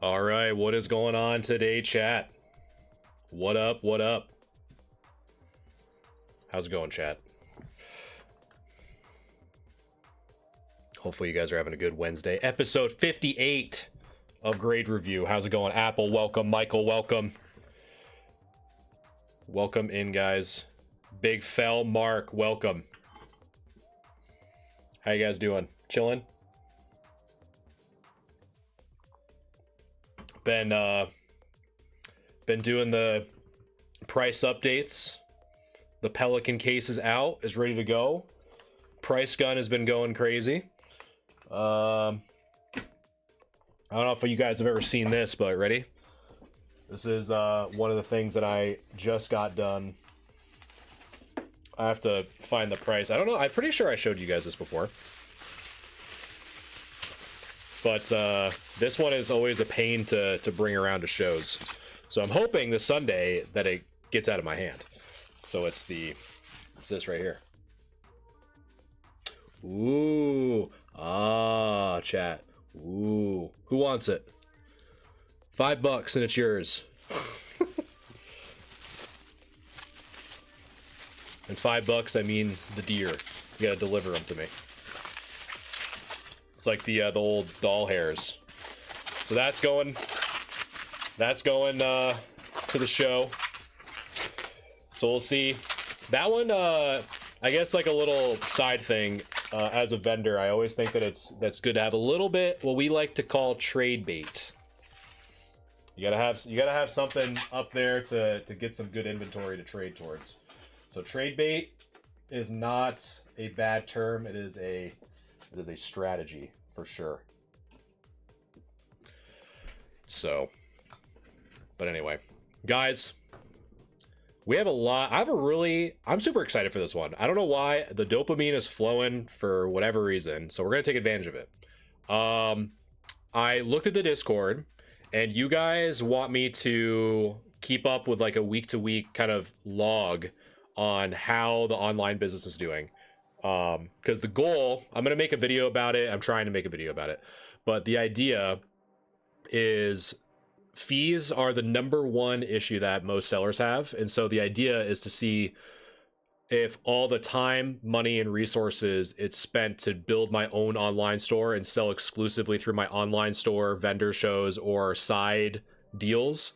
All right, what is going on today, chat? What up? What up? How's it going, chat? Hopefully you guys are having a good Wednesday. Episode 58 of Grade Review. How's it going? Apple, welcome. Michael, welcome. Welcome in, guys. Big Fell, Mark, welcome. How you guys doing? Chilling? Been doing the price updates. The Pelican case is out, is ready to go. Price gun has been going crazy. I don't know if you guys have ever seen this, but ready? This is one of the things that I just got done. I have to find the price. I don't know. I'm pretty sure I showed you guys this before. But this one is always a pain to bring around to shows. So I'm hoping this Sunday that it gets out of my hand. So it's this right here. Ooh. Ah, chat. Ooh. Who wants it? $5 and it's yours. And $5, I mean the deer. You gotta deliver them to me. It's like the old doll hairs. So that's going to the show. So we'll see. That one, I guess, like a little side thing. As a vendor, I always think that that's good to have a little bit what we like to call trade bait. You gotta have something up there to get some good inventory to trade towards. So trade bait is not a bad term. It is a strategy for sure. So, but anyway, guys, we have a lot. I'm super excited for this one. I don't know why. The dopamine is flowing for whatever reason, so we're gonna take advantage of it. I looked at the Discord, and you guys want me to keep up with like a week-to-week kind of log on how the online business is doing. Because the goal, I'm gonna make a video about it. I'm trying to make a video about it, but the idea is fees are the #1 issue that most sellers have. And so the idea is to see if all the time, money, and resources it's spent to build my own online store and sell exclusively through my online store, vendor shows, or side deals,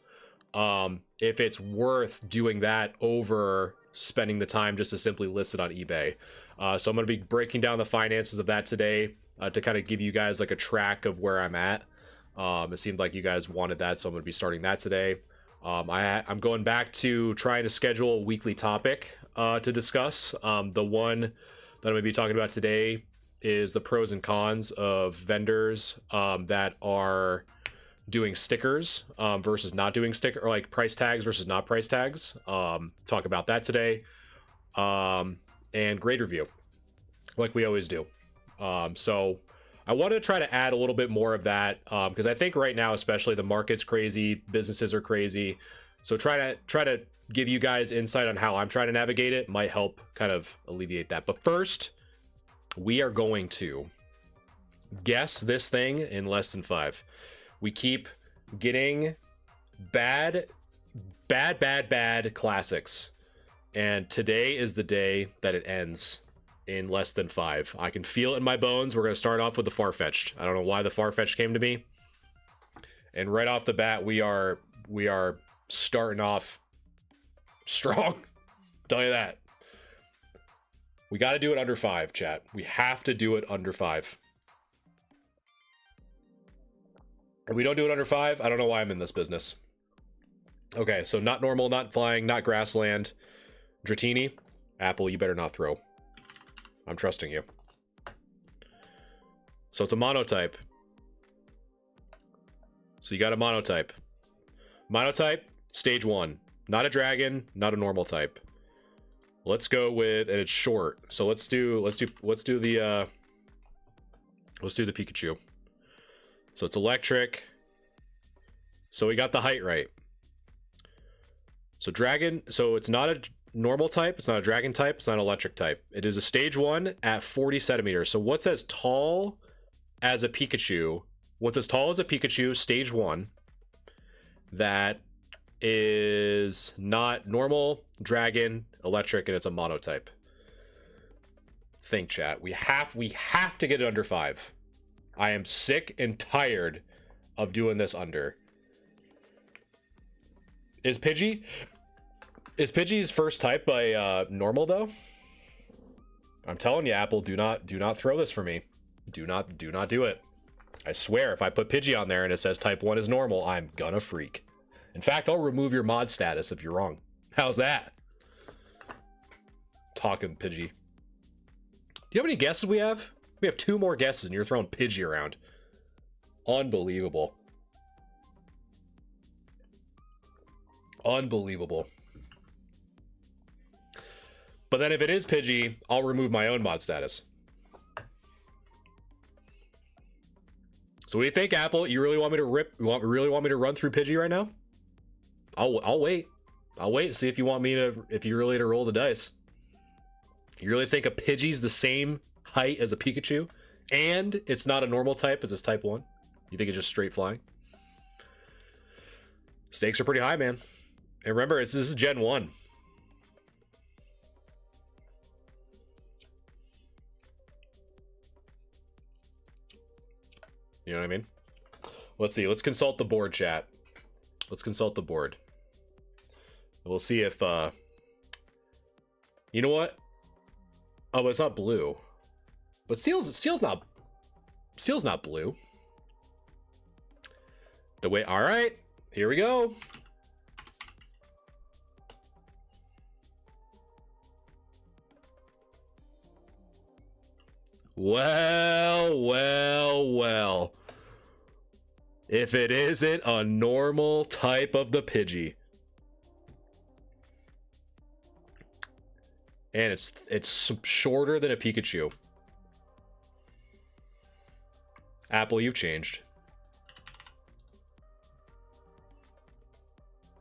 if it's worth doing that over spending the time just to simply list it on eBay. So I'm going to be breaking down the finances of that today to kind of give you guys like a track of where I'm at. It seemed like you guys wanted that, so I'm going to be starting that today. I'm going back to trying to schedule a weekly topic to discuss. The one that I'm going to be talking about today is the pros and cons of vendors that are doing stickers versus not doing sticker, or like price tags versus not price tags. Talk about that today. And grade review, like we always do. So I wanted to try to add a little bit more of that because I think right now, especially, the market's crazy, businesses are crazy. So try to give you guys insight on how I'm trying to navigate it might help kind of alleviate that. But first, we are going to guess this thing in less than 5. We keep getting bad classics, and today is the day that it ends in less than 5. I can feel it in my bones. We're going to start off with the Farfetch'd. I don't know why the Farfetch'd came to me. And right off the bat, we are starting off strong. Tell you that. We got to do it under 5, chat. We have to do it under 5. If we don't do it under 5, I don't know why I'm in this business. Okay, so not normal, not flying, not grassland. Dratini, Apple, you better not throw. I'm trusting you. So it's a monotype. So you got a monotype. Monotype, stage 1. Not a dragon, not a normal type. Let's go with, and it's short. So let's do the Pikachu. So it's electric. So we got the height right. So dragon, so it's not a normal type, it's not a dragon type, it's not an electric type. It is a stage 1 at 40 centimeters. So what's as tall as a Pikachu what's as tall as a Pikachu, stage 1, that is not normal, dragon, electric, and it's a monotype? Think, chat. We have to get it under 5. I am sick and tired of doing this under. Is Pidgey's first type by normal though? I'm telling you, Apple, do not throw this for me. Do not do it. I swear, if I put Pidgey on there and it says type 1 is normal, I'm gonna freak. In fact, I'll remove your mod status if you're wrong. How's that? Talking Pidgey. Do you have any guesses we have? We have 2 more guesses and you're throwing Pidgey around. Unbelievable. Unbelievable. But then if it is Pidgey, I'll remove my own mod status. So what do you think, Apple? You really want me to really want me to run through Pidgey right now? I'll wait. I'll wait and see if you want me to, if you really to roll the dice. You really think a Pidgey's the same height as a Pikachu, and it's not a normal type as it's type 1? You think it's just straight flying? Stakes are pretty high, man. And remember, this is Gen 1. You know what I mean? Let's see. Let's consult the board, chat. Let's consult the board. We'll see if, you know what? Oh, but it's not blue. But Seal's not blue. The way, all right, here we go. Well. If it isn't a normal type of the Pidgey. And it's shorter than a Pikachu. Apple, you've changed.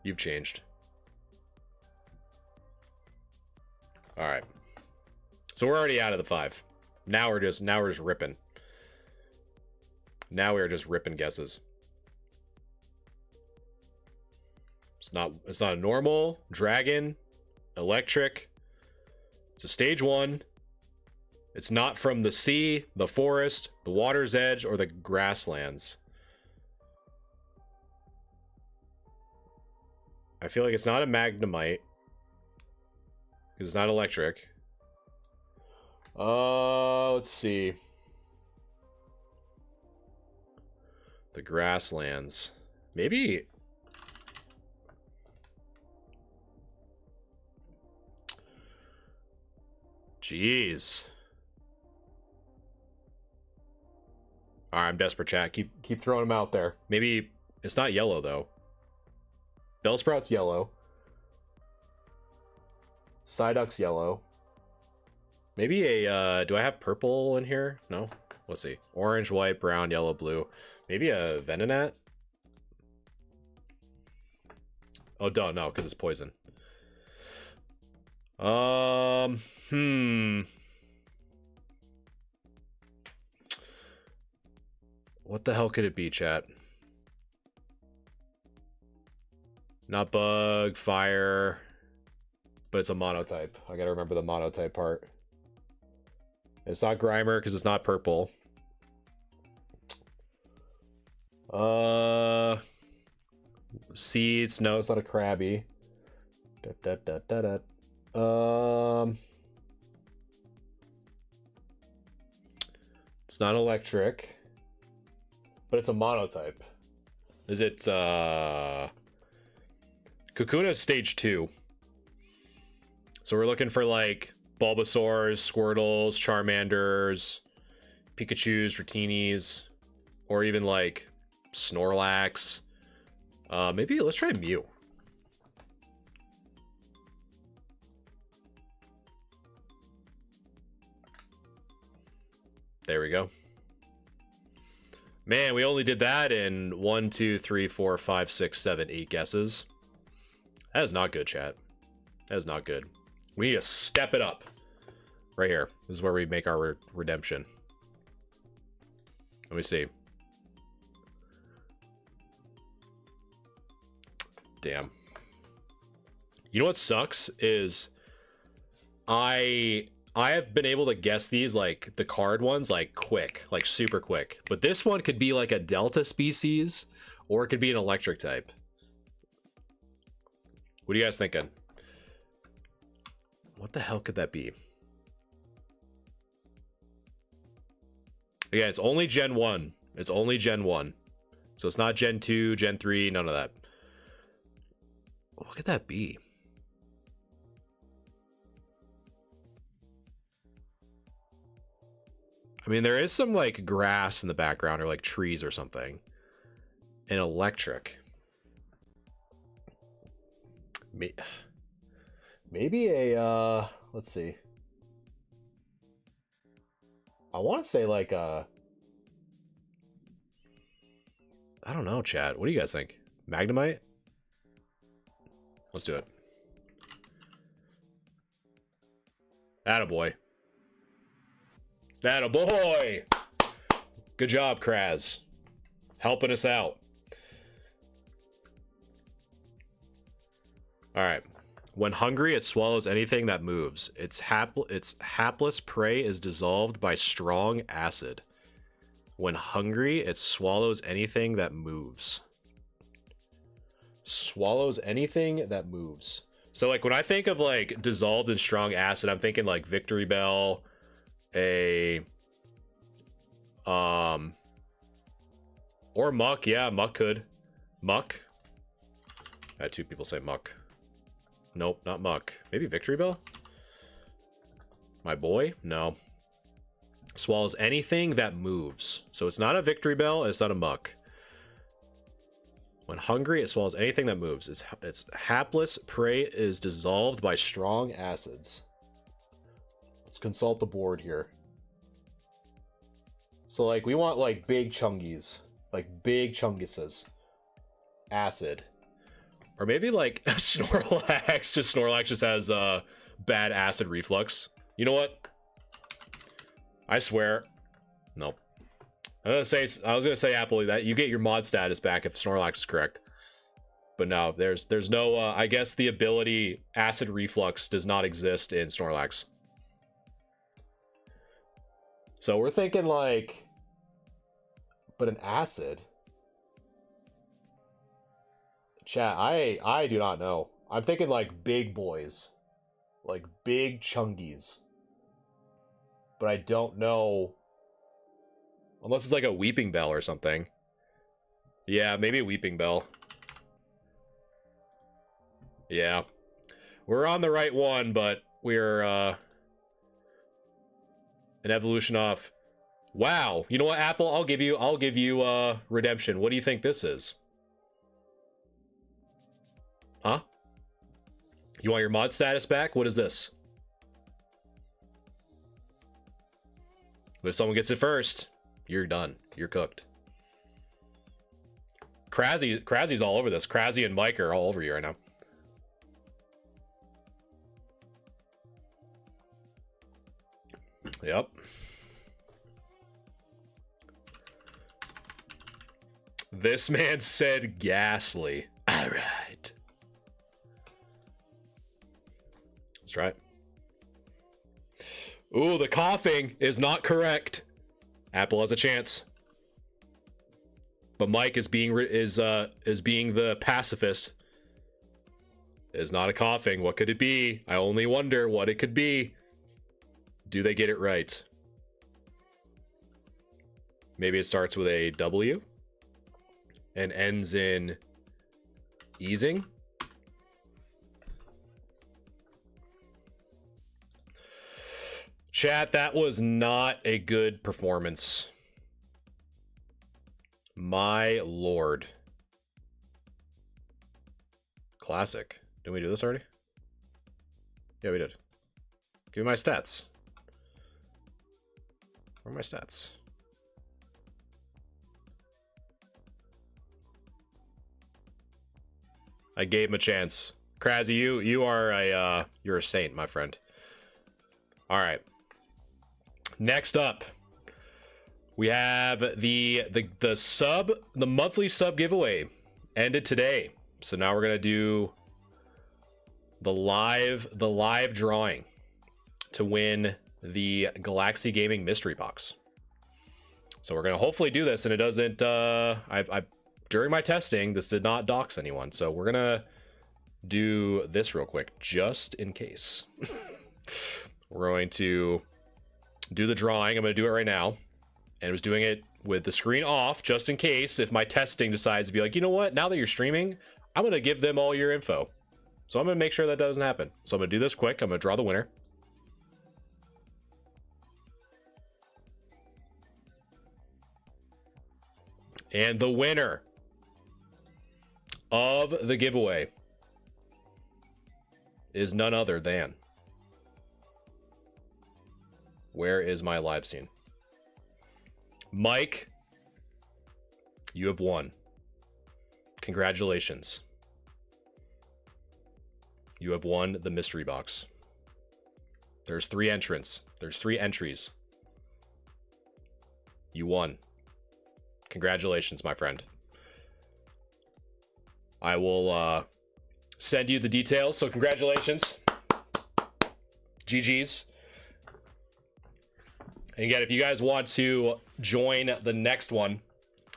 You've changed. All right. So we're already out of the 5. Now we're just ripping. Now we're just ripping guesses. It's not a normal, dragon, electric. It's a stage 1. It's not from the sea, the forest, the water's edge, or the grasslands. I feel like it's not a Magnemite, because it's not electric. Let's see. The grasslands. Maybe. Jeez. All right, I'm desperate, chat. Keep throwing them out there. Maybe it's not yellow though. Bellsprout's yellow. Psyduck's yellow. Maybe a, do I have purple in here? No? Let's see. Orange, white, brown, yellow, blue. Maybe a Venonat? Oh, duh, no, because it's poison. What the hell could it be, chat? Not bug, fire, but it's a monotype. I gotta remember the monotype part. It's not Grimer because it's not purple. Seeds. No, it's not a Krabby. It's not electric, but it's a monotype. Is it Kakuna's stage 2. So we're looking for like Bulbasaurs, Squirtles, Charmanders, Pikachus, Ratinis, or even like Snorlax. Maybe let's try Mew. There we go. Man, we only did that in 1, 2, 3, 4, 5, 6, 7, 8 guesses. That is not good, chat. That is not good. We need to step it up. Right here. This is where we make our redemption. Let me see. Damn. You know what sucks is I have been able to guess these, like the card ones, like quick, like super quick. But this one could be like a Delta species, or it could be an electric type. What are you guys thinking? What the hell could that be? Again, it's only Gen 1. It's only Gen 1. So it's not Gen 2, Gen 3, none of that. What could that be? I mean, there is some like grass in the background, or like trees or something. And electric. Maybe a let's see. I want to say like I don't know, chat. What do you guys think? Magnemite? Let's do it. Attaboy. Attaboy! Good job, Kraz. Helping us out. Alright. When hungry, it swallows anything that moves. Its hapless prey is dissolved by strong acid. When hungry, it swallows anything that moves. Swallows anything that moves. So, like, when I think of, like, dissolved in strong acid, I'm thinking, like, Victory Bell, or Muck. Yeah, Muck could. Muck. I had two people say Muck. Nope, not Muck. Maybe Victory Bell? My boy? No. Swallows anything that moves. So it's not a Victory Bell, it's not a Muck. When hungry, it swallows anything that moves. Its hapless prey is dissolved by strong acids. Let's consult the board here. So, like, we want, like, big chungies. Like, big chunguses. Acid. Or maybe, like, Snorlax. Snorlax just has bad acid reflux. You know what? I swear. Nope. I was gonna say Apple, that you get your mod status back if Snorlax is correct. But no, there's no I guess the ability acid reflux does not exist in Snorlax. So we're thinking like, but an acid. Chat, I do not know. I'm thinking like big boys. Like big chungies. But I don't know. Unless it's like a Weeping Bell or something. Yeah, maybe a Weeping Bell. Yeah. We're on the right one, but we're an evolution off. Wow. You know what, Apple? I'll give you redemption. What do you think this is? Huh? You want your mod status back? What is this? But if someone gets it first, you're done. You're cooked. Krazzy's all over this. Krazzy and Mike are all over you right now. Yep. This man said ghastly. All right. Let's try it. Ooh, the coughing is not correct. Apple has a chance. But Mike is being the pacifist. It is not a coughing. What could it be? I only wonder what it could be. Do they get it right? Maybe it starts with a W and ends in easing. Chat, that was not a good performance. My lord. Classic. Didn't we do this already? Yeah, we did. Give me my stats. Where are my stats? I gave him a chance. Krazzy, you're a saint, my friend. All right. Next up, we have the monthly sub giveaway ended today. So now we're gonna do the live drawing to win the Galaxy Gaming mystery box. So we're gonna hopefully do this, and it doesn't. I during my testing, this did not dox anyone. So we're gonna do this real quick, just in case. We're going to do the drawing. I'm gonna do it right now, and I was doing it with the screen off, just in case if my testing decides to be like, you know what? Now that you're streaming, I'm gonna give them all your info. So I'm gonna make sure that doesn't happen. So I'm gonna do this quick. I'm gonna draw the winner. And the winner of the giveaway is none other than... Where is my live scene? Mike, you have won. Congratulations. You have won the mystery box. There's 3 entrants. There's 3 entries. You won. Congratulations, my friend. I will send you the details, so congratulations. GG's. And again, if you guys want to join the next one,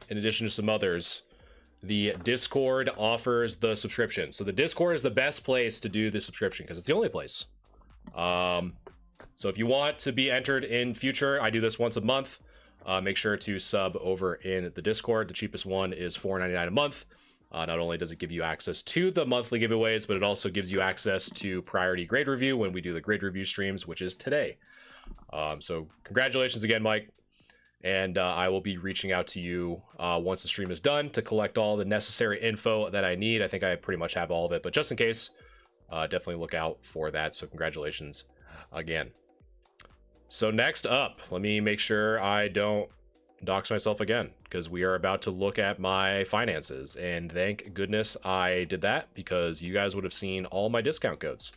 in addition to some others, the Discord offers the subscription. So the Discord is the best place to do the subscription because it's the only place. So if you want to be entered in future, I do this once a month. Make sure to sub over in the Discord. The cheapest one is $4.99 a month. Not only does it give you access to the monthly giveaways, but it also gives you access to priority grade review when we do the grade review streams, which is today. So congratulations again, Mike. And I will be reaching out to you once the stream is done to collect all the necessary info that I need. I think I pretty much have all of it, but just in case, definitely look out for that. So congratulations again. So next up, let me make sure I don't dox myself again, because we are about to look at my finances. And thank goodness I did that, because you guys would have seen all my discount codes.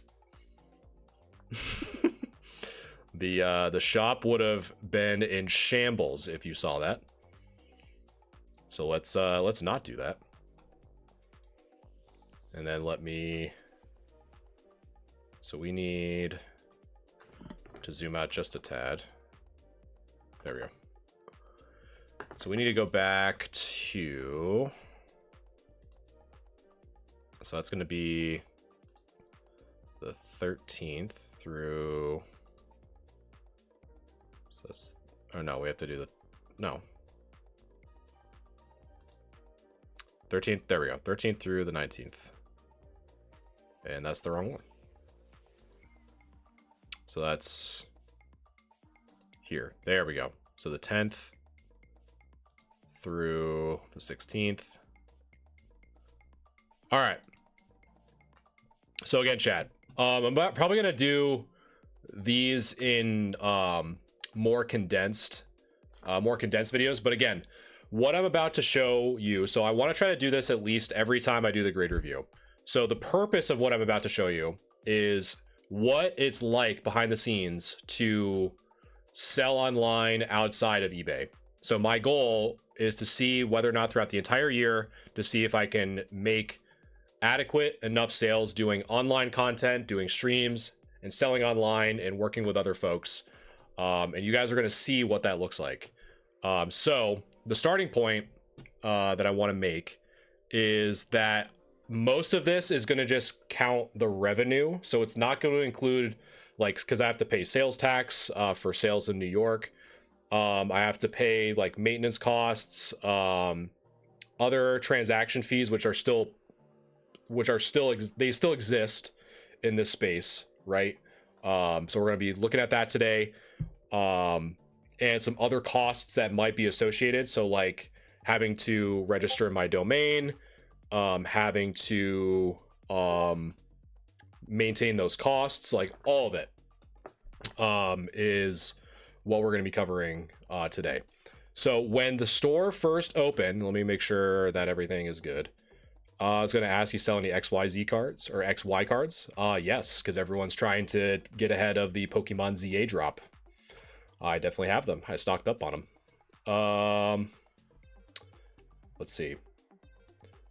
The shop would have been in shambles if you saw that. So let's not do that. And then let me... So we need to zoom out just a tad. There we go. So we need to go back to... So that's going to be the 13th through... So that's... Oh no, we have to do the... No. 13th, there we go. 13th through the 19th. And that's the wrong one. So that's here. There we go. So the 10th through the 16th. All right. So again, chat, I'm probably going to do these in more condensed videos. But again, what I'm about to show you, so I want to try to do this at least every time I do the grade review. So the purpose of what I'm about to show you is what it's like behind the scenes to sell online outside of eBay. So my goal is to see whether or not throughout the entire year, to see if I can make adequate enough sales doing online content, doing streams, and selling online and working with other folks. And you guys are going to see what that looks like. So the starting point that I want to make is that most of this is going to just count the revenue. So it's not going to include, like, because I have to pay sales tax for sales in New York. I have to pay like maintenance costs, other transaction fees, which still exist in this space, right? So we're going to be looking at that today, and some other costs that might be associated. So like having to register my domain, having to maintain those costs, like all of it is what we're going to be covering today. So when the store first opened, let me make sure that everything is good. I was going to ask, you sell any XYZ cards or XY cards? Yes, because everyone's trying to get ahead of the Pokemon ZA drop. I definitely have them. I stocked up on them. Let's see.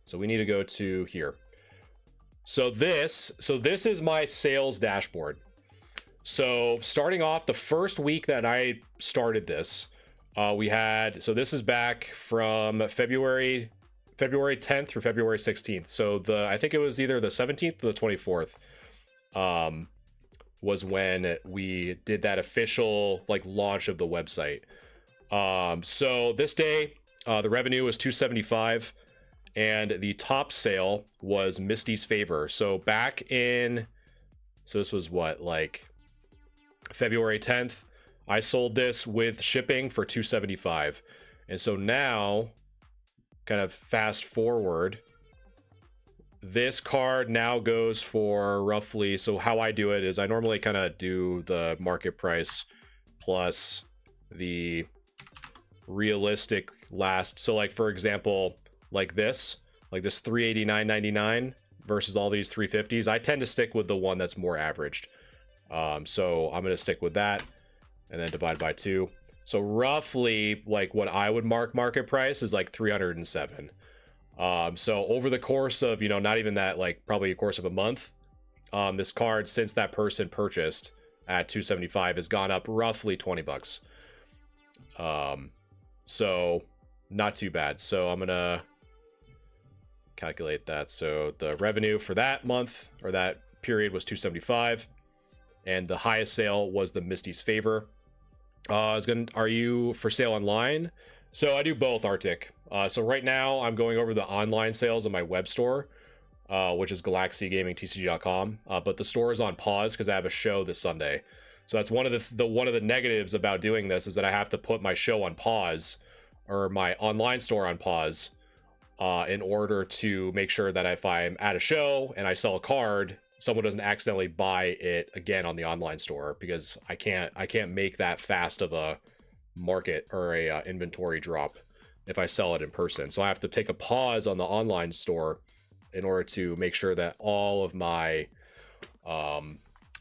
So we need to go to here. So this is my sales dashboard. So starting off the first week that I started this, we had, so this is back from February 10th through February 16th. So I think it was either the 17th or the 24th, was when we did that official like launch of the website. So this day, the revenue was 275. And the top sale was Misty's Favor. So this was what, like February 10th, I sold this with shipping for 275. And so now, kind of fast forward, this card now goes for roughly, so how I do it is I normally kind of do the market price plus the realistic last. So like, for example, like this 389.99 versus all these 350s. I tend to stick with the one that's more averaged. So I'm going to stick with that and then divide by 2. So roughly like what I would mark market price is like 307. So over the course of, not even that, like probably a course of a month, this card, since that person purchased at 275, has gone up roughly 20 bucks. So not too bad. So I'm going to calculate that. So the revenue for that month or that period was 275, and the highest sale was the Misty's Favor. Are you for sale online? So I do both, Arctic. So right now I'm going over the online sales of my web store, which is galaxygamingtcg.com. But the store is on pause because I have a show this Sunday. So that's one of the negatives about doing this, is that I have to put my show on pause, or my online store on pause, in order to make sure that if I'm at a show and I sell a card, someone doesn't accidentally buy it again on the online store, because I can't make that fast of a market or a inventory drop if I sell it in person. So I have to take a pause on the online store in order to make sure that all my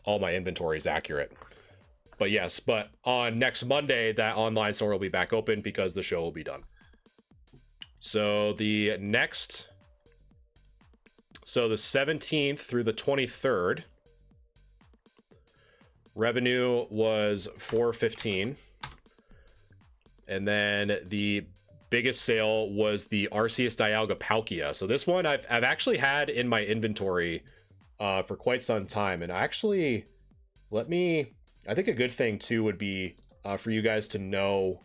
inventory is accurate. But yes, but on next Monday, that online store will be back open because the show will be done. So the 17th through the 23rd, revenue was 415. And then the biggest sale was the Arceus Dialga Palkia. So this one I've actually had in my inventory for quite some time. And actually, I think a good thing too would be for you guys to know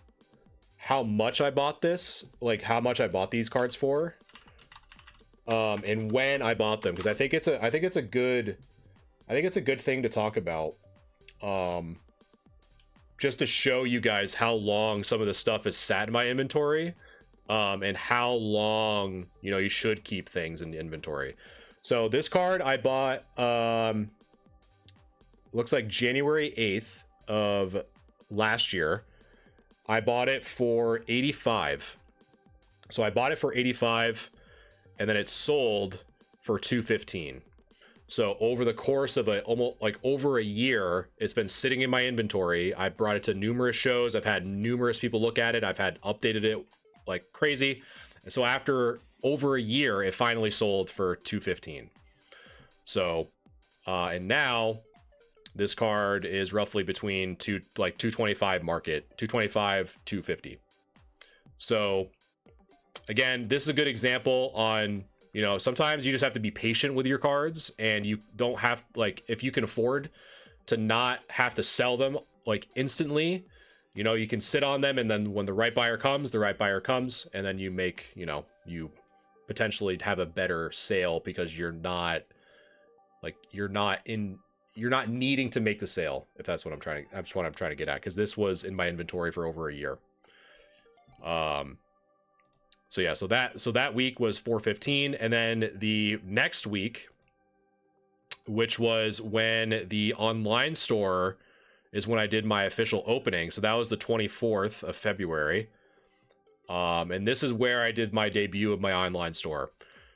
how much I bought this, like how much I bought these cards for, and when I bought them, because I think it's a good thing to talk about, just to show you guys how long some of the stuff is sat in my inventory, and how long you should keep things in the inventory. So this card I bought, looks like January 8th of last year. I bought it for 85. So I bought it for 85, and then it sold for 215. So over the course of almost like over a year, it's been sitting in my inventory. I brought it to numerous shows. I've had numerous people look at it. I've had updated it like crazy. And so after over a year, it finally sold for 215. So, and now this card is roughly between 225 market, 225, 250. So again, this is a good example on, sometimes you just have to be patient with your cards, and you don't have, like, if you can afford to not have to sell them like instantly, you can sit on them, and then when the right buyer comes, and then you make, you potentially have a better sale because you're not needing to make the sale, if that's what I'm trying to get at, because this was in my inventory for over a year. So yeah, so that week was 415, and then the next week, which was when the online store is when I did my official opening. So that was the 24th of February. And this is where I did my debut of my online store.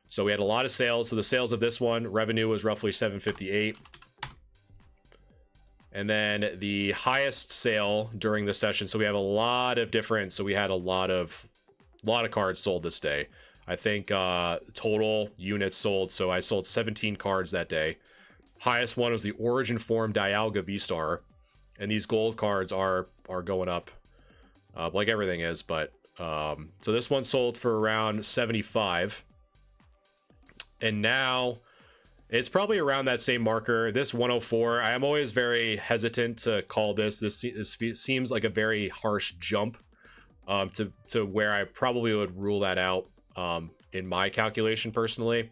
So we had a lot of sales. So the sales of this one, revenue was roughly 758. And then the highest sale during the session. So we have a lot of different, so we had a lot of cards sold this day. I think total units sold. So I sold 17 cards that day. Highest one was the Origin Form Dialga V-Star. And these gold cards are going up like everything is. But so this one sold for around 75. And now it's probably around that same marker. This 104, I am always very hesitant to call this. This seems like a very harsh jump to where I probably would rule that out in my calculation personally.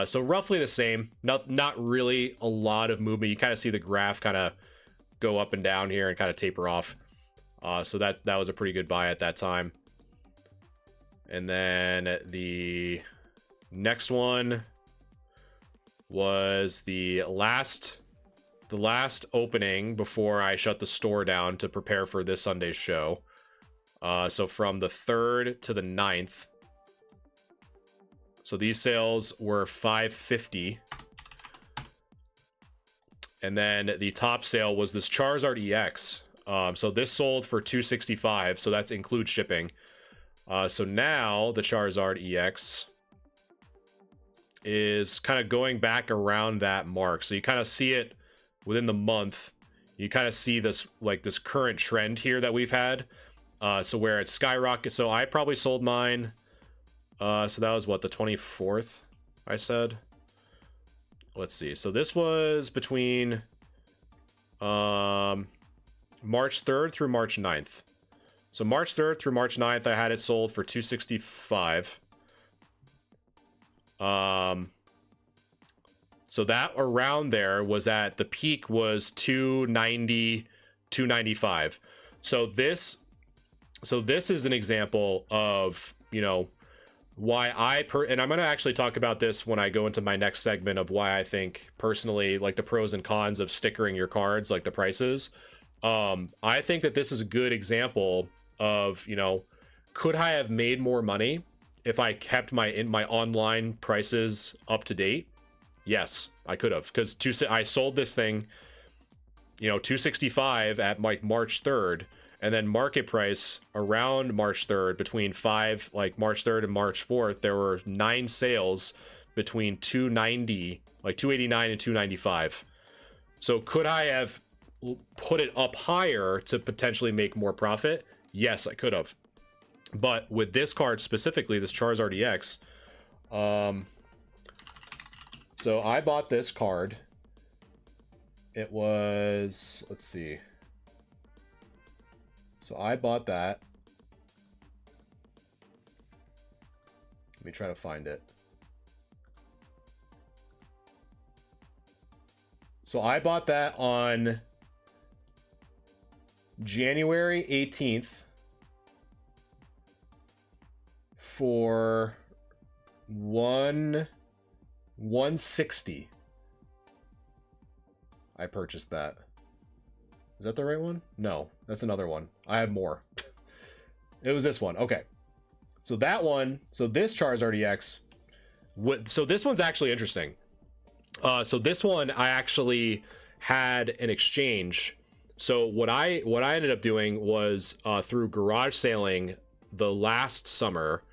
So roughly the same. Not really a lot of movement. You kind of see the graph kind of go up and down here and kind of taper off. So that was a pretty good buy at that time. And then the next one was the last opening before I shut the store down to prepare for this Sunday's show. So from the 3rd to the 9th. So these sales were $550. And then the top sale was this Charizard EX. So this sold for $265. So that's includes shipping. So now the Charizard EX is kind of going back around that mark. So you kind of see it within the month. You kind of see this like this current trend here that we've had. So where it's skyrocket. So I probably sold mine. So that was what, the 24th, I said. Let's see. So this was between March 3rd through March 9th. So March 3rd through March 9th, I had it sold for $265. So that around there was at the peak was $290, $295. So this is an example of, you know, why and I'm going to actually talk about this when I go into my next segment of why I think personally, like the pros and cons of stickering your cards, like the prices. I think that this is a good example of, you know, could I have made more money if I kept my online prices up to date? Yes, I could have, because I sold this thing, you know, $265 at like March 3rd, and then market price around March 3rd, between like March 3rd and March 4th, there were 9 sales between $290, like $289 and $295. So could I have put it up higher to potentially make more profit? Yes, I could have. But with this card specifically, this Charizard EX, so I bought this card. It was, let's see. So I bought that. Let me try to find it. So I bought that on January 18th for $160. I purchased that. Is that the right one? No, that's another one. I have more. It was this one. Okay. So that one, so this Charizard EX, so this one's actually interesting. So this one I actually had an exchange. So what I ended up doing was through garage sailing the last summer,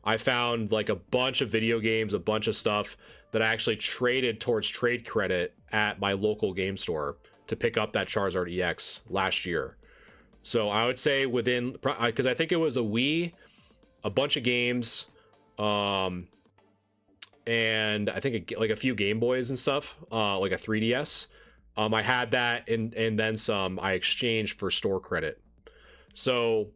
I found like a bunch of video games, a bunch of stuff that I actually traded towards trade credit at my local game store to pick up that Charizard EX last year. So I would say within, because I think it was a Wii, a bunch of games, and I think like a few Game Boys and stuff, like a 3DS. I had that and then some I exchanged for store credit. So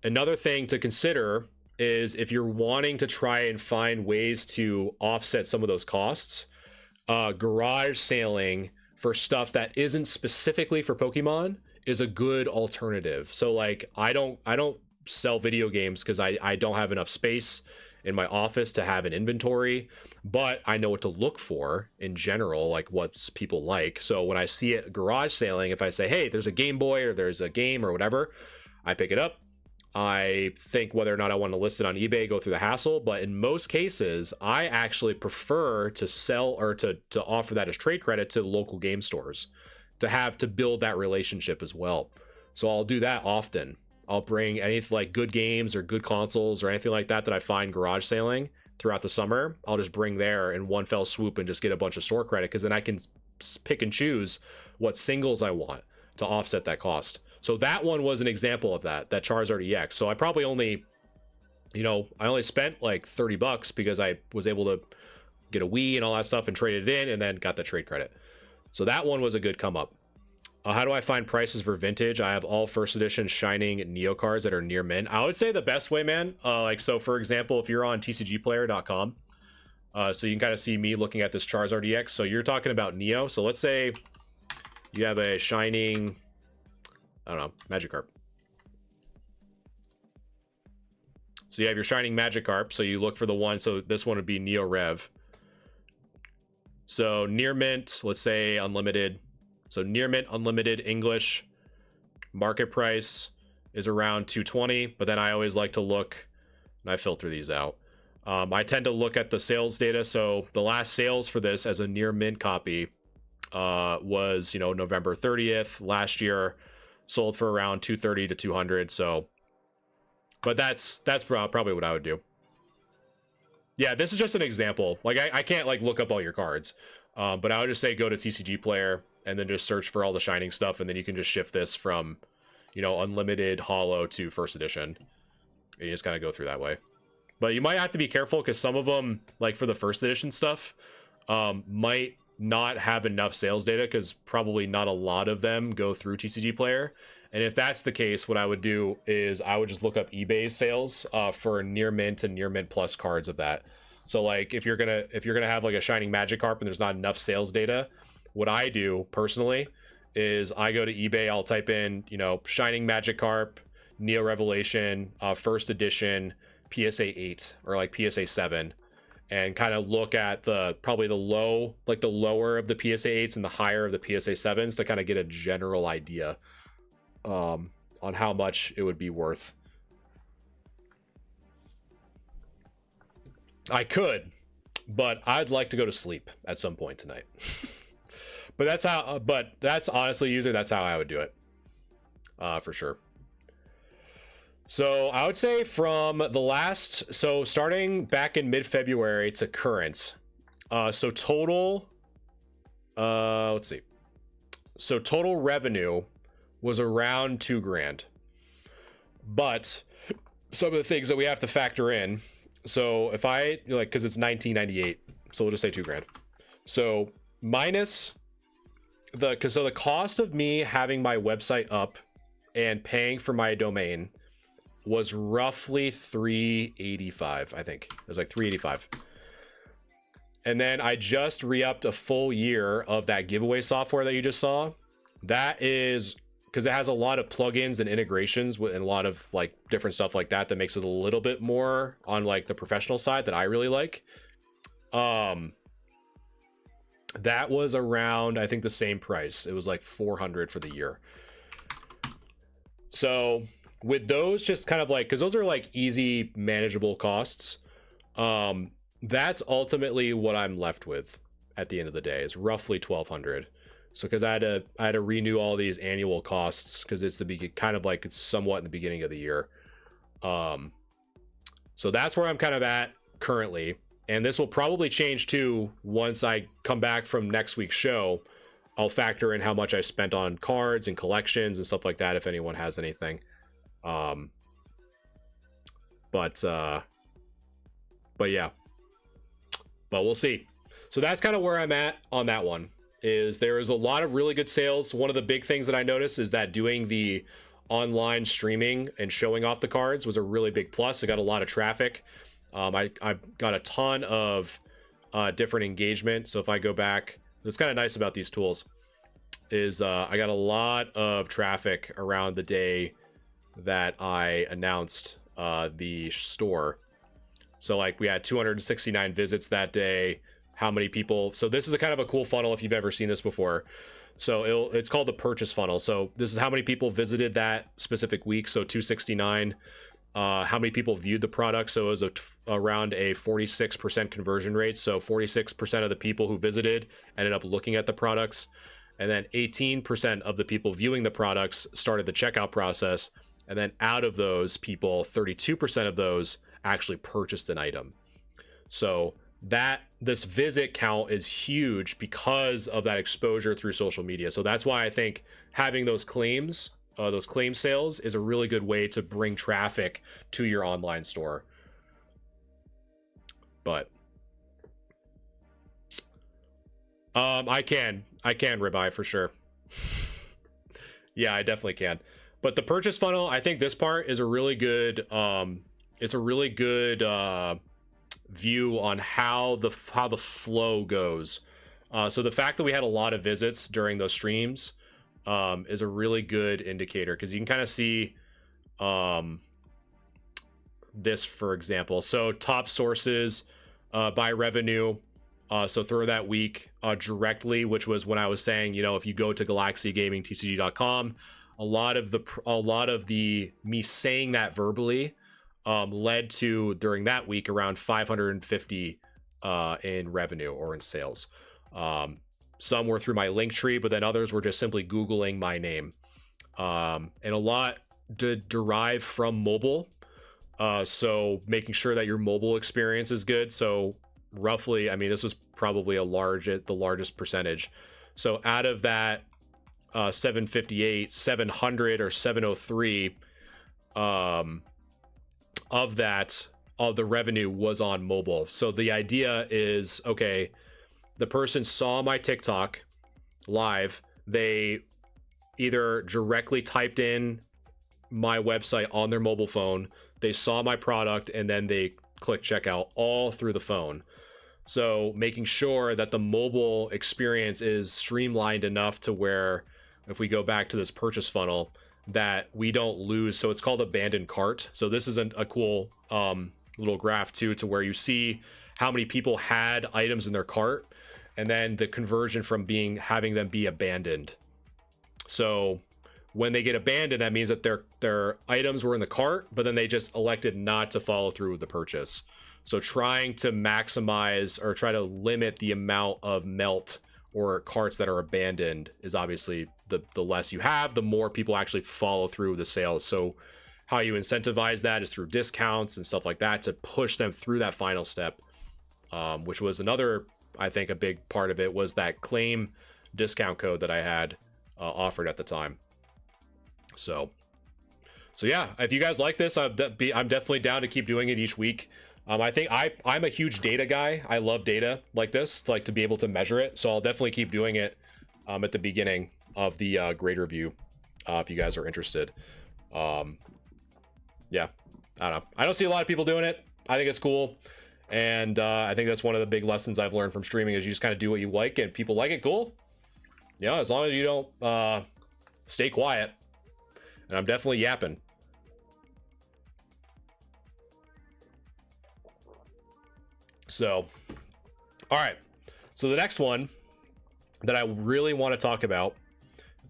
another thing to consider is if you're wanting to try and find ways to offset some of those costs, garage sailing for stuff that isn't specifically for Pokemon is a good alternative. So like I don't sell video games because I don't have enough space in my office to have an inventory, but I know what to look for in general, like what people like. So when I see it garage sailing, if I say, hey, there's a Game Boy or there's a game or whatever, I pick it up. I think whether or not I want to list it on eBay, go through the hassle, but in most cases, I actually prefer to sell or to offer that as trade credit to local game stores to build that relationship as well. So I'll do that often. I'll bring anything like good games or good consoles or anything like that I find garage sailing throughout the summer. I'll just bring there in one fell swoop and just get a bunch of store credit, because then I can pick and choose what singles I want to offset that cost. So that one was an example of that Charizard EX. So I probably only, I only spent like $30 because I was able to get a Wii and all that stuff and trade it in, and then got the trade credit. So that one was a good come up. How do I find prices for vintage? I have all first edition Shining Neo cards that are near mint. I would say the best way, man, so for example, if you're on tcgplayer.com, so you can kind of see me looking at this Charizard EX. So you're talking about Neo. So let's say you have a Shining, I don't know, Magikarp. So you have your Shining Magikarp. So you look for the one. So this one would be Neo Rev. So near mint, let's say unlimited. So near mint, unlimited, English, market price is around 220, but then I always like to look, and I filter these out. I tend to look at the sales data. So the last sales for this as a near mint copy was, November 30th last year, sold for around 230 to 200. So, but that's probably what I would do. Yeah, this is just an example. Like I can't like look up all your cards, but I would just say go to TCG Player and then just search for all the Shining stuff, and then you can just shift this from, unlimited, holo to first edition. And you just kind of go through that way. But you might have to be careful, because some of them, like for the first edition stuff, might not have enough sales data, because probably not a lot of them go through TCG Player. And if that's the case, what I would do is I would just look up eBay sales for near mint and near mint plus cards of that. So like if you're gonna have like a Shining Magikarp and there's not enough sales data, what I do personally is I go to eBay, I'll type in, Shining Magikarp, Neo Revelation, first edition, PSA 8 or like PSA 7, and kind of look at probably the lower of the PSA 8s and the higher of the PSA 7s to kind of get a general idea on how much it would be worth. I could, but I'd like to go to sleep at some point tonight. But that's honestly, usually that's how I would do it, for sure. So I would say from starting back in mid-February to current, so total, let's see. So total revenue was around $2,000, but some of the things that we have to factor in. So if I cause it's 1998, so we'll just say $2,000. So minus the cost of me having my website up and paying for my domain was roughly $385. I think it was like $385. And then I just re-upped a full year of that giveaway software that you just saw. That is because it has a lot of plugins and integrations and a lot of like different stuff like that makes it a little bit more on like the professional side that I really like. That was around, I think, the same price. It was like $400 for the year. So with those, just kind of like, because those are like easy manageable costs, that's ultimately what I'm left with at the end of the day, is roughly $1,200. So because I had to renew all these annual costs, because it's it's somewhat in the beginning of the year. So that's where I'm kind of at currently. And this will probably change too once I come back from next week's show. I'll factor in how much I spent on cards and collections and stuff like that, if anyone has anything. But yeah, but we'll see. So that's kind of where I'm at on that one. Is there is a lot of really good sales. One of the big things that I noticed is that doing the online streaming and showing off the cards was a really big plus. I got a lot of traffic. I got a ton of different engagement. So if I go back, what's kind of nice about these tools is I got a lot of traffic around the day that I announced the store. So like we had 269 visits that day. How many people? So this is a kind of a cool funnel if you've ever seen this before. So it's called the purchase funnel. So this is how many people visited that specific week. So 269. How many people viewed the product? So it was around a 46% conversion rate. So 46% of the people who visited ended up looking at the products. And then 18% of the people viewing the products started the checkout process, And then out of those people, 32% of those actually purchased an item. So that this visit count is huge because of that exposure through social media. So that's why I think having those claim sales is a really good way to bring traffic to your online store. But I can Ribeye for sure. Yeah, I definitely can. But the purchase funnel, I think this part is a really good it's a really good view on how the flow goes. So the fact that we had a lot of visits during those streams is a really good indicator, because you can kind of see this, for example. So top sources by revenue. So throw that week directly, which was when I was saying, you know, if you go to galaxygamingtcg.com, a lot of the me saying that verbally led to, during that week, around 550 in revenue or in sales. Some were through my link tree, but then others were just simply Googling my name. And a lot did derive from mobile. So making sure that your mobile experience is good. So roughly, I mean, this was probably the largest percentage. So out of that 758, 700 or 703 of that, all the revenue was on mobile. So the idea is, okay, the person saw my TikTok live, they either directly typed in my website on their mobile phone, they saw my product, and then they click checkout all through the phone. So making sure that the mobile experience is streamlined enough to where, if we go back to this purchase funnel, that we don't lose. So it's called abandoned cart. So this is a cool little graph too, to where you see how many people had items in their cart, and then the conversion from having them be abandoned. So when they get abandoned, that means that their items were in the cart, but then they just elected not to follow through with the purchase. So trying to maximize or try to limit the amount of melt or carts that are abandoned is obviously the less you have, the more people actually follow through with the sales. So how you incentivize that is through discounts and stuff like that to push them through that final step, which was another, I think, a big part of it was that claim discount code that I had offered at the time. So yeah, if you guys like this, I'm definitely down to keep doing it each week. I think I'm a huge data guy. I love data like this, to be able to measure it. So I'll definitely keep doing it at the beginning of the grade review if you guys are interested. Yeah, I don't know. I don't see a lot of people doing it. I think it's cool. And I think that's one of the big lessons I've learned from streaming is you just kind of do what you like, and people like it, cool. You know, as long as you don't stay quiet. And I'm definitely yapping. So, all right. So the next one that I really want to talk about,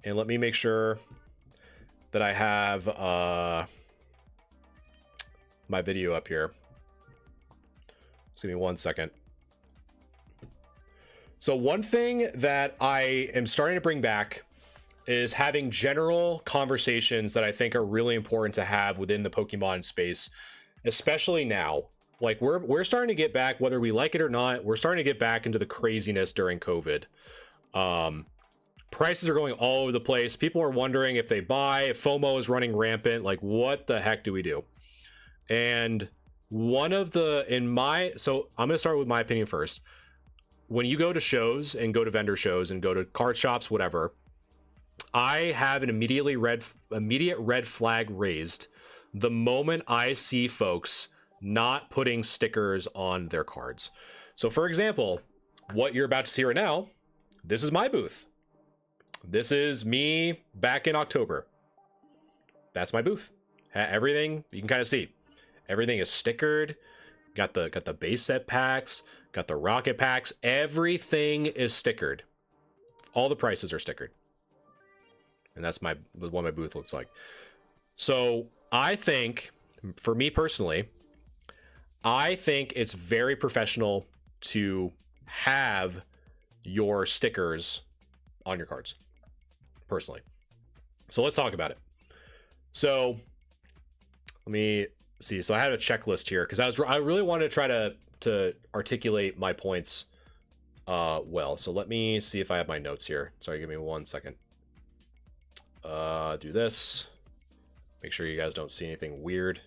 and let me make sure that I have my video up here. Just give me 1 second. So one thing that I am starting to bring back is having general conversations that I think are really important to have within the Pokemon space, especially now. Like we're starting to get back, whether we like it or not, we're starting to get back into the craziness during COVID. Prices are going all over the place. People are wondering if they buy, FOMO is running rampant. Like, what the heck do we do? And one of the, so I'm going to start with my opinion first. When you go to shows and go to vendor shows and go to card shops, whatever, I have an immediate red flag raised the moment I see folks not putting stickers on their cards. So for example, what you're about to see right now, this is my booth. This is me back in October. That's my booth. Everything you can kind of see. Everything is stickered. Got the base set packs, got the rocket packs. Everything is stickered. All the prices are stickered. And that's what my booth looks like. So I think, for me personally, I think it's very professional to have your stickers on your cards, personally. So let's talk about it. So Let me see. So I had a checklist here because I really wanted to try to articulate my points well. So let me see if I have my notes here. Sorry, give me 1 second. Do this. Make sure you guys don't see anything weird.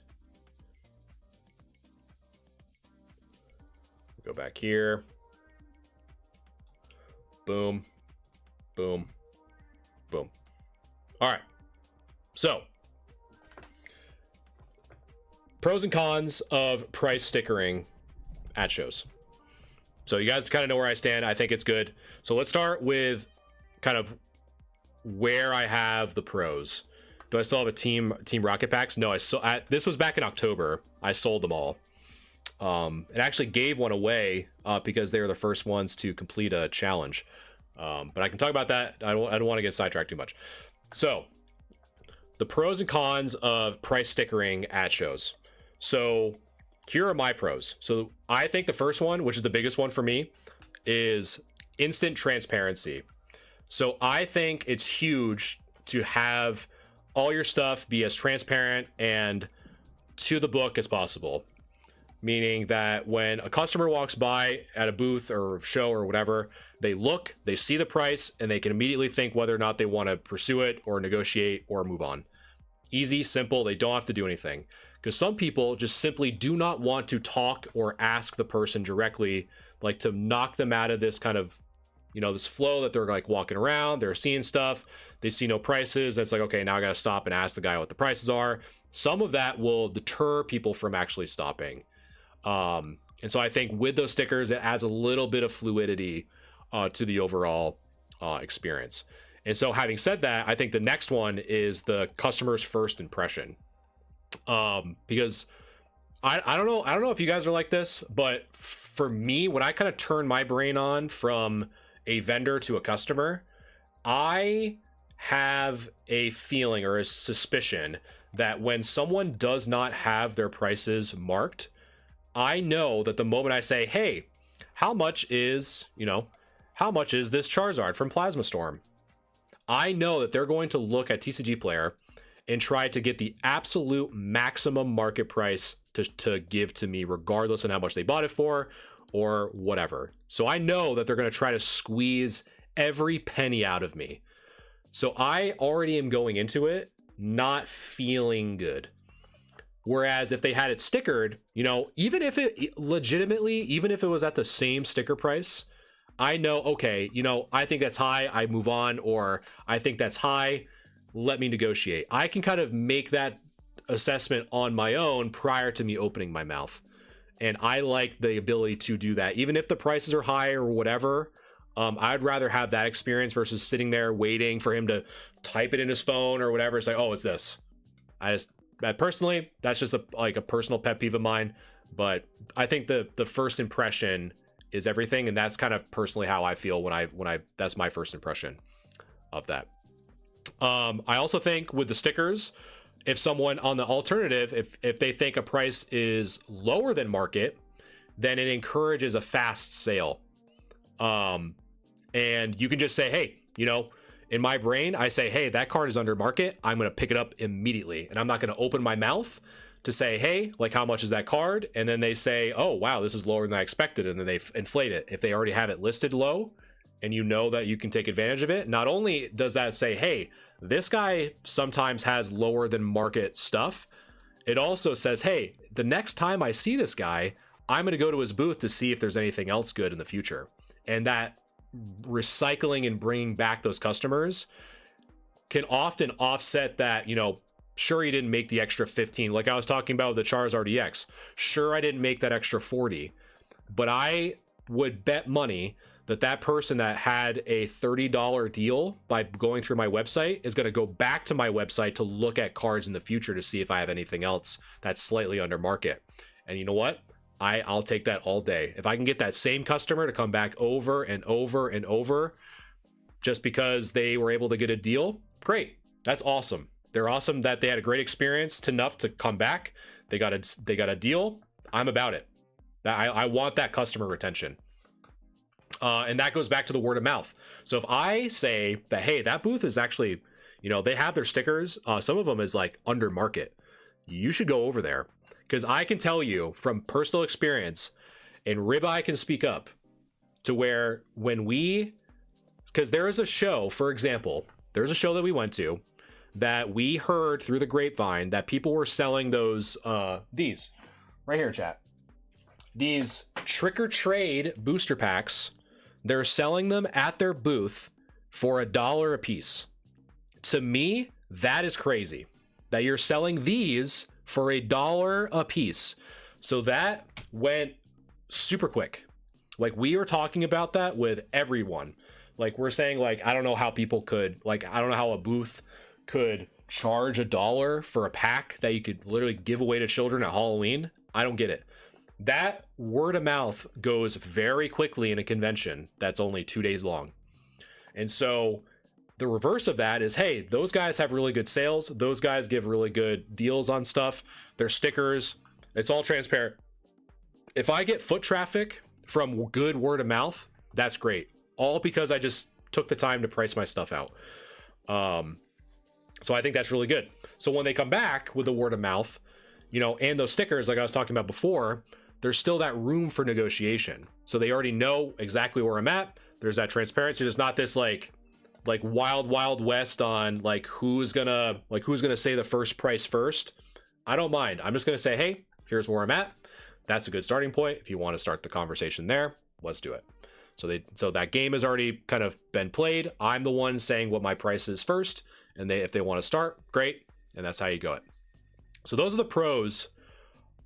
Go back here. Boom. Boom. Boom. All right. So, pros and cons of price stickering at shows. So you guys kind of know where I stand. I think it's good. So let's start with kind of where I have the pros. Do I still have a team rocket packs? No, this was back in October. I sold them all. It actually gave one away because they were the first ones to complete a challenge. But I can talk about that. I don't want to get sidetracked too much. So the pros and cons of price stickering at shows. So here are my pros. So I think the first one, which is the biggest one for me, is instant transparency. So I think it's huge to have all your stuff be as transparent and to the book as possible. Meaning that when a customer walks by at a booth or show or whatever, they look, they see the price, and they can immediately think whether or not they want to pursue it or negotiate or move on. Easy, simple, they don't have to do anything. Because some people just simply do not want to talk or ask the person directly, like to knock them out of this kind of, you know, this flow that they're like walking around, they're seeing stuff, they see no prices. It's like, okay, now I got to stop and ask the guy what the prices are. Some of that will deter people from actually stopping. And so I think with those stickers, it adds a little bit of fluidity to the overall experience. And so having said that, I think the next one is the customer's first impression. Because I don't know if you guys are like this, but for me, when I kind of turn my brain on from a vendor to a customer, I have a feeling or a suspicion that when someone does not have their prices marked, I know that the moment I say, hey, how much is this Charizard from Plasma Storm? I know that they're going to look at TCG Player and try to get the absolute maximum market price to give to me, regardless of how much they bought it for or whatever. So I know that they're going to try to squeeze every penny out of me. So I already am going into it not feeling good. Whereas if they had it stickered, you know, even if it was at the same sticker price, I know, okay, you know, I think that's high, I move on, or I think that's high, let me negotiate. I can kind of make that assessment on my own prior to me opening my mouth. And I like the ability to do that. Even if the prices are high or whatever, I'd rather have that experience versus sitting there waiting for him to type it in his phone or whatever. It's like, oh, it's this. Personally, that's just a personal pet peeve of mine. But I think the first impression is everything, and that's kind of personally how I feel when I that's my first impression of that. I also think with the stickers, if someone on the alternative, if they think a price is lower than market, then it encourages a fast sale. And you can just say, hey, you know, in my brain, I say, hey, that card is under market. I'm going to pick it up immediately. And I'm not going to open my mouth to say, hey, like, how much is that card? And then they say, oh, wow, this is lower than I expected. And then they inflate it. If they already have it listed low and you know that you can take advantage of it, not only does that say, hey, this guy sometimes has lower than market stuff, it also says, hey, the next time I see this guy, I'm going to go to his booth to see if there's anything else good in the future. And that recycling and bringing back those customers can often offset that, you know, sure, you didn't make the extra 15, like I was talking about with the Charizard EX. Sure, I didn't make that extra 40, but I would bet money that that person that had a $30 deal by going through my website is going to go back to my website to look at cards in the future to see if I have anything else that's slightly under market. And you know what? I'll take that all day. If I can get that same customer to come back over and over and over just because they were able to get a deal, great. That's awesome. They're awesome that they had a great experience enough to come back. They got a deal. I'm about it. I want that customer retention. And that goes back to the word of mouth. So if I say that, hey, that booth is actually, you know, they have their stickers. Some of them is like under market. you should go over there, because I can tell you from personal experience, and Ribeye can speak up, to where when we, because there is a show, for example, there's a show that we went to that we heard through the grapevine that people were selling those these right here, chat, these Trick or Trade booster packs. They're selling them at their booth for $1 a piece. To me, that is crazy that you're selling these for $1 a piece. So that went super quick. Like, we were talking about that with everyone. Like, we're saying, like, I don't know how people could, like, I don't know how a booth could charge $1 for a pack that you could literally give away to children at Halloween. I don't get it. That word of mouth goes very quickly in a convention that's only 2 days long. And so the reverse of that is, hey, those guys have really good sales. Those guys give really good deals on stuff. Their stickers, it's all transparent. If I get foot traffic from good word of mouth, that's great. All because I just took the time to price my stuff out. So I think that's really good. So when they come back with the word of mouth, you know, and those stickers, like I was talking about before, there's still that room for negotiation. So they already know exactly where I'm at. There's that transparency. There's not this like wild west on like who's gonna say the first price first. I don't mind. I'm just gonna say, hey, here's where I'm at. That's a good starting point. If you want to start the conversation there, let's do it. So that game has already kind of been played. I'm the one saying what my price is first, and if they want to start, great, and that's how you go it. So those are the pros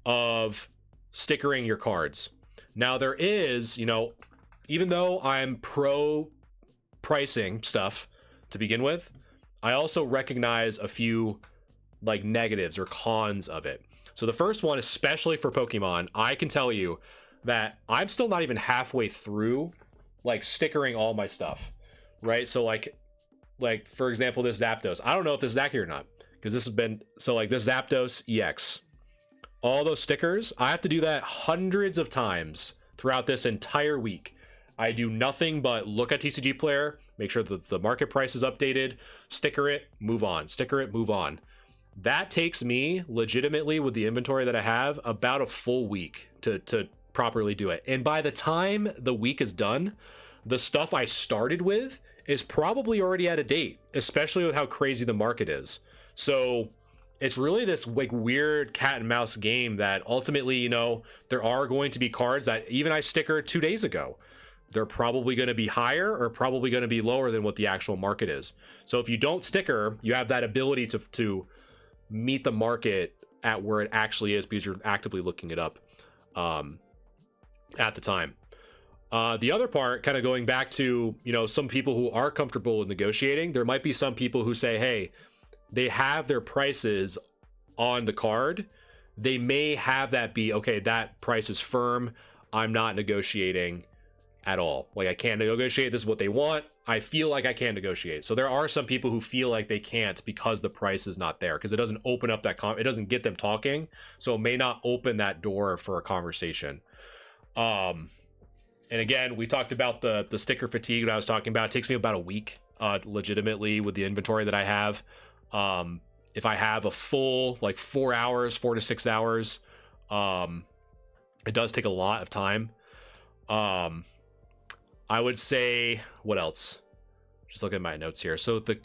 of stickering your cards. Now there is, you know, even though I'm pro pricing stuff to begin with, I also recognize a few like negatives or cons of it. So the first one, especially for Pokemon, I can tell you that I'm still not even halfway through like stickering all my stuff, right? So like for example, this Zapdos, I don't know if this is accurate or not, because this has been, so like this Zapdos EX, all those stickers, I have to do that hundreds of times throughout this entire week. I do nothing but look at TCG Player, make sure that the market price is updated, sticker it, move on, sticker it, move on. That takes me legitimately, with the inventory that I have, about a full week to properly do it. And by the time the week is done, the stuff I started with is probably already out of date, especially with how crazy the market is. So it's really this like weird cat and mouse game that ultimately, you know, there are going to be cards that even I stickered 2 days ago. They're probably going to be higher or probably going to be lower than what the actual market is. So if you don't sticker, you have that ability to meet the market at where it actually is, because you're actively looking it up at the time. The other part, kind of going back to, you know, some people who are comfortable with negotiating, there might be some people who say, hey, they have their prices on the card. They may have that be, okay, that price is firm, I'm not negotiating at all. Like, I can't negotiate, this is what they want, I feel like I can't negotiate. So there are some people who feel like they can't because the price is not there, because it doesn't open up that it doesn't get them talking, so it may not open that door for a conversation. And again, we talked about the sticker fatigue that I was talking about. It takes me about a week, legitimately, with the inventory that I have. If I have a full like 4 hours, 4 to 6 hours, it does take a lot of time. I would say, what else? Just looking at my notes here. So the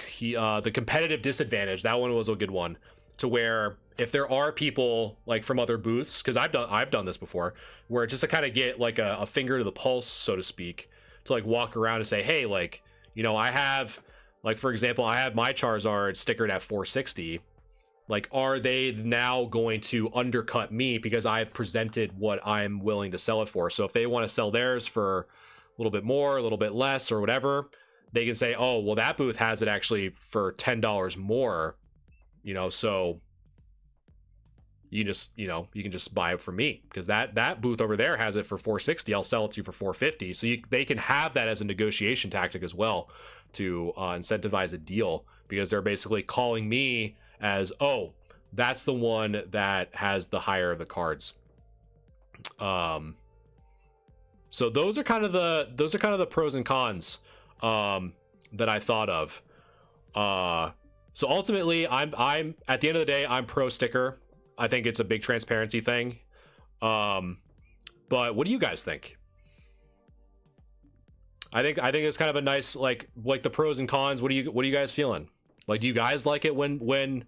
competitive disadvantage, that one was a good one, to where if there are people like from other booths, because I've done this before, where just to kind of get like a finger to the pulse, so to speak, to like walk around and say, hey, like, you know, I have, like, for example, I have my Charizard stickered at 460. Like, are they now going to undercut me because I've presented what I'm willing to sell it for? So if they want to sell theirs for a little bit more, a little bit less, or whatever, they can say, oh, well, that booth has it actually for $10 more, you know, so you just, you know, you can just buy it from me, because that booth over there has it for 460. I'll sell it to you for 450. So they can have that as a negotiation tactic as well, to incentivize a deal, because they're basically calling me as, oh, that's the one that has the higher of the cards. So those are kind of the pros and cons that I thought of. So ultimately, I'm at the end of the day, I'm pro sticker. I think it's a big transparency thing. But what do you guys think? I think it's kind of a nice like the pros and cons. What are you guys feeling? Like, do you guys like it when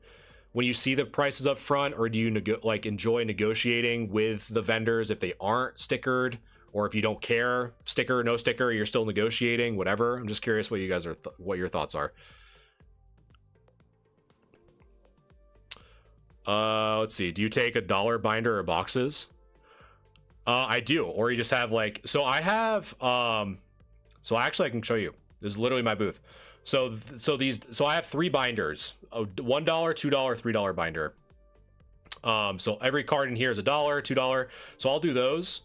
you see the prices up front, or do you enjoy negotiating with the vendors if they aren't stickered, or if you don't care, sticker or no sticker, you're still negotiating, whatever? I'm just curious what you guys are what your thoughts are. Let's see. Do you take a dollar binder or boxes? I do. Or you just have like, so I have so actually I can show you. This is literally my booth. So I have 3 binders, a $1, $2, $3 binder. So every card in here is $1, $2. So I'll do those.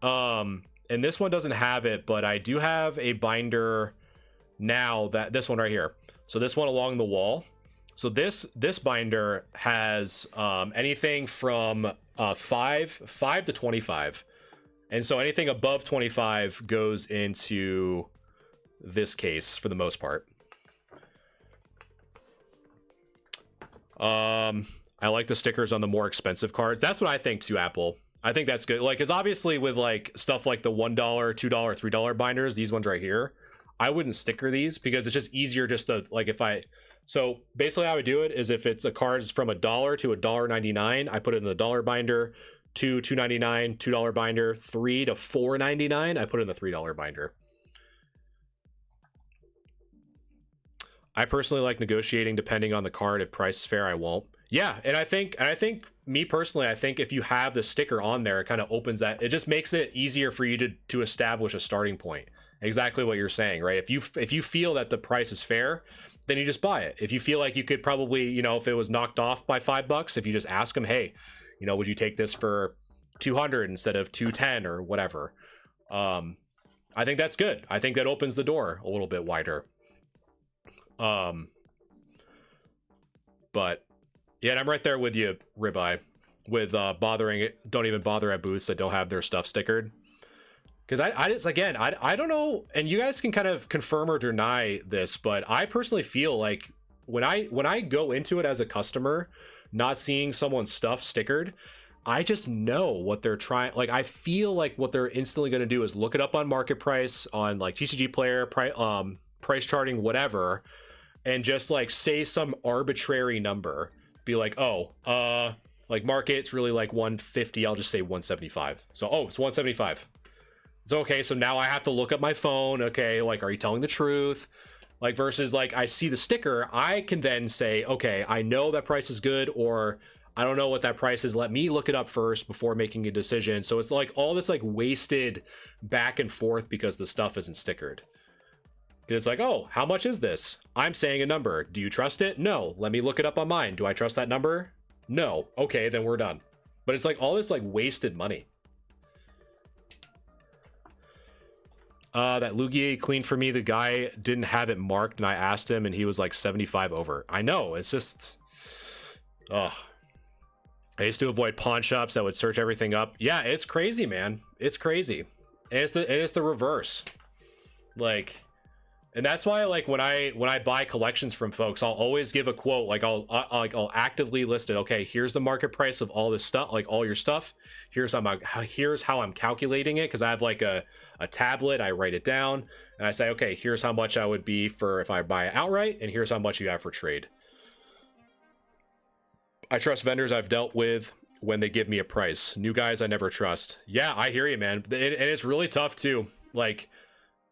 And this one doesn't have it, but I do have a binder now, that this one right here. So this one along the wall. So this binder has anything from 5 to 25. And so anything above 25 goes into this case for the most part. I like the stickers on the more expensive cards. That's what I think too, Apple. I think that's good. Like, because obviously with like stuff like the $1, $2, $3 binders, these ones right here, I wouldn't sticker these because it's just easier just to like so basically how I would do it is if it's a card from $1 to $1.99, I put it in the dollar binder, $2.99, $2 binder, $3 to $4.99, I put it in the $3 binder. I personally like negotiating depending on the card. If price is fair, I won't. Yeah, and I think me personally, I think if you have the sticker on there, it kind of opens that. It just makes it easier for you to establish a starting point. Exactly what you're saying, right? If you feel that the price is fair, then you just buy it. If you feel like you could probably, you know, if it was knocked off by $5, if you just ask them, hey, you know, would you take this for 200 instead of 210 or whatever? I think that's good. I think that opens the door a little bit wider. But yeah, and I'm right there with you, Ribeye, with don't even bother at booths that don't have their stuff stickered. Because I just, again, I don't know, and you guys can kind of confirm or deny this, but I personally feel like when I go into it as a customer, not seeing someone's stuff stickered, I just know what they're trying. Like, I feel like what they're instantly going to do is look it up on market price, on like TCG Player, price charting, whatever, and just like say some arbitrary number. Be like, oh, like market's really like 150. I'll just say 175. So, oh, it's 175. So, okay, so now I have to look up my phone. Okay, like, are you telling the truth? Like, versus like I see the sticker, I can then say, okay, I know that price is good, or I don't know what that price is. Let me look it up first before making a decision. So it's like all this like wasted back and forth because the stuff isn't stickered. It's like, oh, how much is this? I'm saying a number. Do you trust it? No. Let me look it up on mine. Do I trust that number? No. Okay, then we're done. But it's like all this like wasted money. That Lugia cleaned for me. The guy didn't have it marked, and I asked him, and he was like 75 over. I know. It's just, I used to avoid pawn shops that would search everything up. Yeah, it's crazy, man. It's crazy, and it's the reverse. Like, and that's why, like, when I buy collections from folks, I'll always give a quote. Like, I'll actively list it. Okay, here's the market price of all this stuff, like all your stuff. Here's how I'm calculating it, because I have like a tablet. I write it down, and I say, okay, here's how much I would be for if I buy it outright, and here's how much you have for trade. I trust vendors I've dealt with when they give me a price. New guys I never trust. Yeah, I hear you, man. And it's really tough too. Like,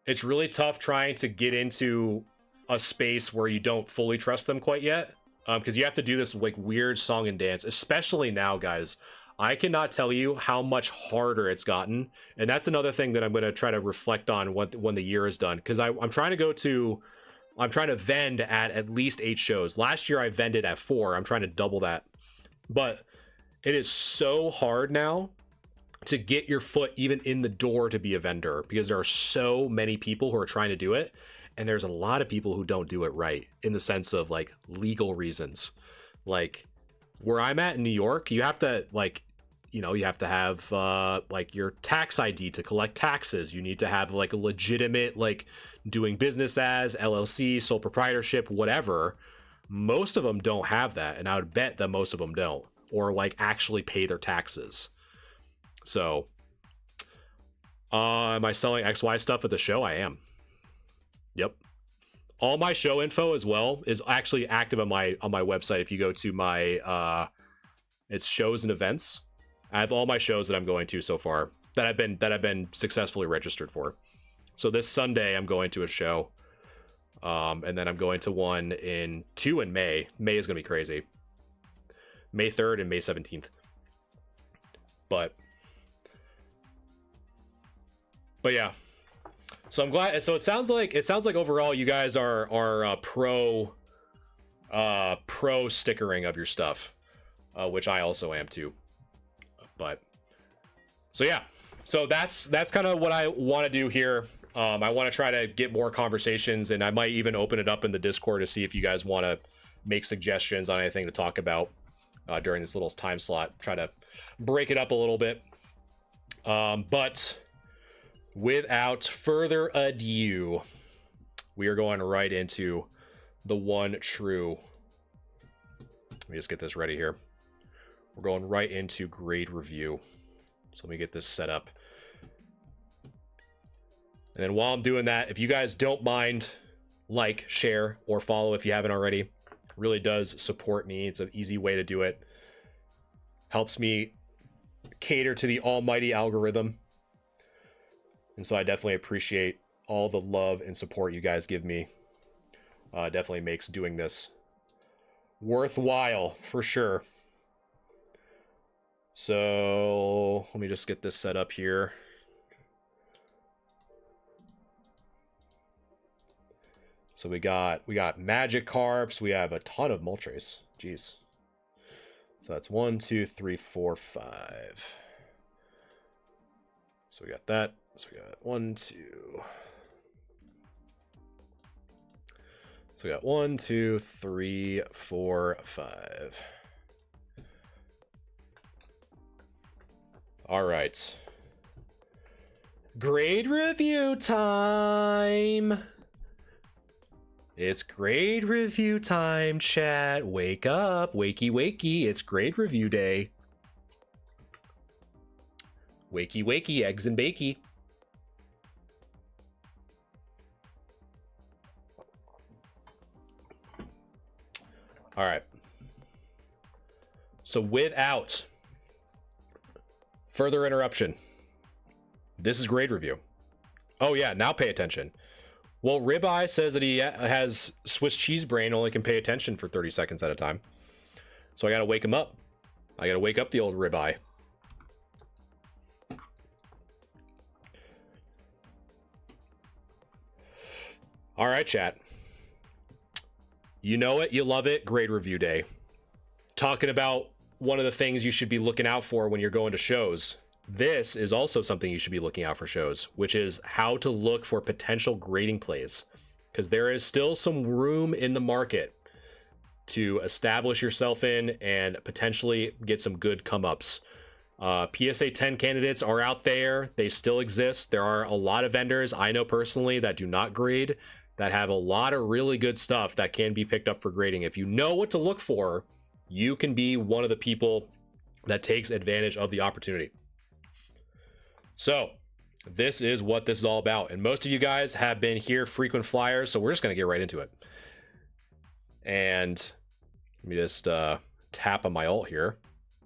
it's really tough trying to get into a space where you don't fully trust them quite yet, because you have to do this like weird song and dance, especially now, guys. I cannot tell you how much harder it's gotten, and that's another thing that I'm going to try to reflect on when the year is done, because I'm trying to vend at least 8 shows. Last year I vended at 4. I'm trying to double that, but it is so hard now to get your foot even in the door to be a vendor, because there are so many people who are trying to do it, and there's a lot of people who don't do it right, in the sense of like legal reasons. Like where I'm at in New York, you have to like, you know, you have to have like your tax ID to collect taxes. You need to have like a legitimate, like doing business as LLC, sole proprietorship, whatever. Most of them don't have that, and I would bet that most of them don't. or like actually pay their taxes. So am I selling XY stuff at the show? I am. Yep. All my show info as well is actually active on my website. If you go to my it's shows and events, I have all my shows that I'm going to so far that I've been successfully registered for. So this Sunday I'm going to a show, and then I'm going to two in May. May is gonna be crazy. May 3rd and May 17th. But yeah. So I'm glad. So it sounds like overall you guys are pro stickering of your stuff, which I also am too. But so yeah, so that's kind of what I want to do here. I want to try to get more conversations, and I might even open it up in the Discord to see if you guys want to make suggestions on anything to talk about during this little time slot. Try to break it up a little bit. But without further ado, we are going right into the one true. Let me just get this ready here. We're going right into grade review. So let me get this set up. And then while I'm doing that, if you guys don't mind, like, share, or follow if you haven't already. It really does support me. It's an easy way to do it. Helps me cater to the almighty algorithm. And so I definitely appreciate all the love and support you guys give me. Definitely makes doing this worthwhile, for sure. So let me just get this set up here. So we got Magikarps. We have a ton of Moltres. Jeez. So that's 1, 2, 3, 4, 5. So we got that. So we got 1, 2. So we got 1, 2, 3, 4, 5. All right. Grade review time. It's grade review time, chat. Wake up. Wakey, wakey. It's grade review day. Wakey, wakey. Eggs and bakey. All right. So without further interruption, this is grade review. Oh yeah, now pay attention. Well, Ribeye says that he has Swiss cheese brain, only can pay attention for 30 seconds at a time. So I gotta wake him up. I gotta wake up the old Ribeye. All right, chat. You know it, you love it. Grade review day. Talking about one of the things you should be looking out for when you're going to shows. This is also something you should be looking out for shows, which is how to look for potential grading plays, because there is still some room in the market to establish yourself in and potentially get some good come-ups. PSA 10 candidates are out there. They still exist. There are a lot of vendors I know personally that do not grade, that have a lot of really good stuff that can be picked up for grading. If you know what to look for, you can be one of the people that takes advantage of the opportunity. So this is what this is all about. And most of you guys have been here frequent flyers, so we're just going to get right into it. And let me just tap on my alt here.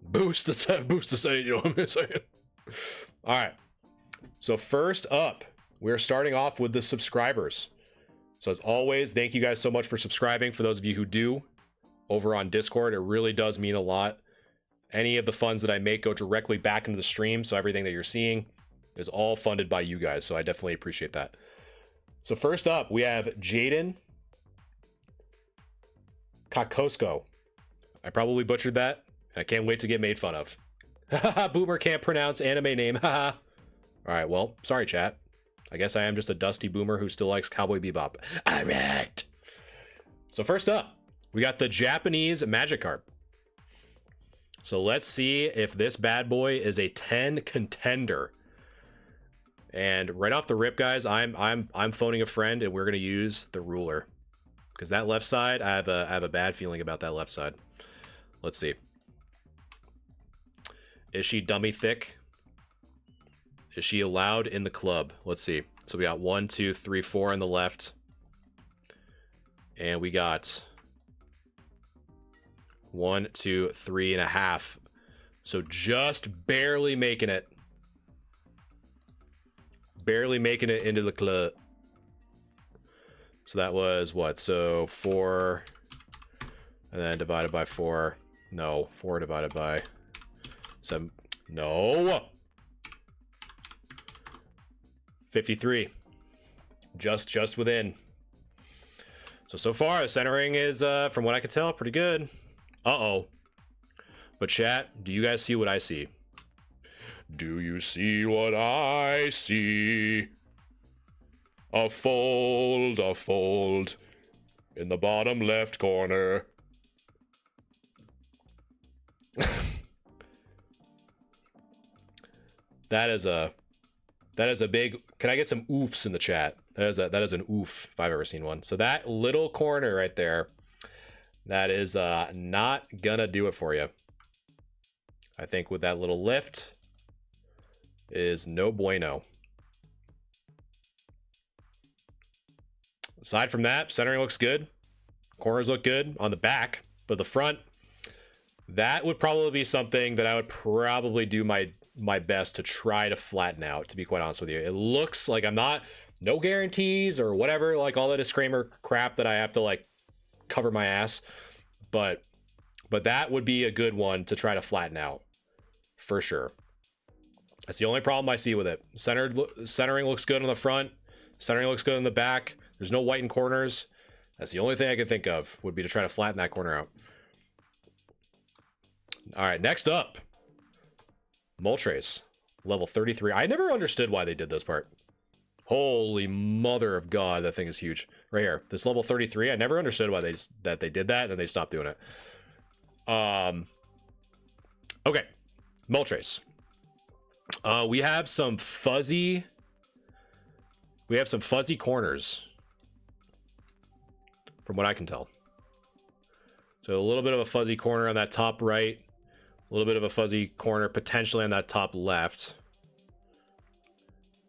Boost the setting, you know what I'm saying? All right. So first up, we're starting off with the subscribers. So as always, thank you guys so much for subscribing. For those of you who do over on Discord, it really does mean a lot. Any of the funds that I make go directly back into the stream. So everything that you're seeing is all funded by you guys. So I definitely appreciate that. So first up, we have Jaden Kakosko. I probably butchered that. I can't wait to get made fun of. Boomer can't pronounce anime name. All right, well, sorry, chat. I guess I am just a dusty boomer who still likes Cowboy Bebop. All right. So first up, we got the Japanese Magikarp. So let's see if this bad boy is a 10 contender. And right off the rip, guys, I'm phoning a friend, and we're gonna use the ruler, because that left side, I have a bad feeling about that left side. Let's see. Is she dummy thick? Is she allowed in the club? Let's see. So we got 1, 2, 3, 4 on the left. And we got 1, 2, 3.5. So just barely making it. Barely making it into the club. So that was what? So 4 and then divided by 4. No, 4 divided by 7. No. 53. Just within. So far the centering is from what I can tell pretty good. Uh-oh. But chat, do you guys see what I see? Do you see what I see? A fold in the bottom left corner. That is a big. Can I get some oofs in the chat? That is an oof if I've ever seen one. So that little corner right there, that is not gonna do it for you. I think with that little lift is no bueno. Aside from that, centering looks good. Corners look good on the back, but the front, that would probably be something that I would probably do my best to try to flatten out, to be quite honest with you. It looks like I'm not, no guarantees or whatever, like all the disclaimer crap that I have to like cover my ass, but that would be a good one to try to flatten out for sure. That's the only problem I see with it. Centering looks good on the front. Centering looks good on the back. There's no white in corners. That's the only thing I can think of would be to try to flatten that corner out. All right, next up, Moltres, level 33. I never understood why they did this part. Holy mother of God, that thing is huge. Right here, this level 33. I never understood why they did that, and then they stopped doing it. Okay, Moltres. We have some fuzzy corners from what I can tell. So a little bit of a fuzzy corner on that top right, a little bit of a fuzzy corner potentially on that top left.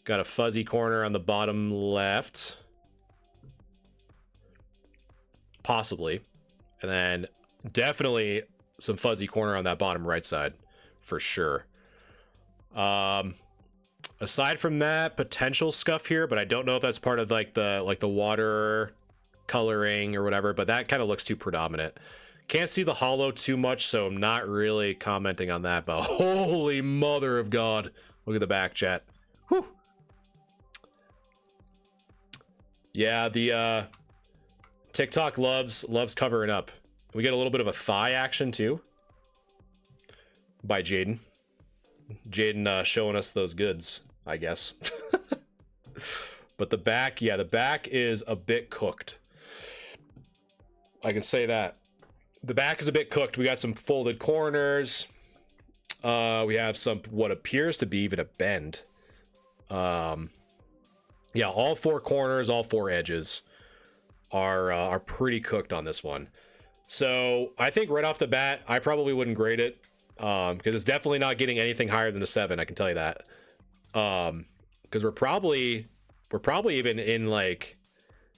Got a fuzzy corner on the bottom left, possibly, and then definitely some fuzzy corner on that bottom right side for sure. Aside from that, potential scuff here, but I don't know if that's part of like the water coloring or whatever, but that kind of looks too predominant. Can't see the hollow too much, so I'm not really commenting on that, but holy mother of God. Look at the back, chat. Whew. Yeah, the TikTok loves covering up. We get a little bit of a thigh action too by Jaden. Jaden showing us those goods, I guess. But the back, yeah, the back is a bit cooked. I can say that. The back is a bit cooked. We got some folded corners. We have some, what appears to be even a bend. Yeah, all 4 corners, all 4 edges are pretty cooked on this one. So I think right off the bat, I probably wouldn't grade it. Because it's definitely not getting anything higher than a 7, I can tell you that. Because we're probably even in like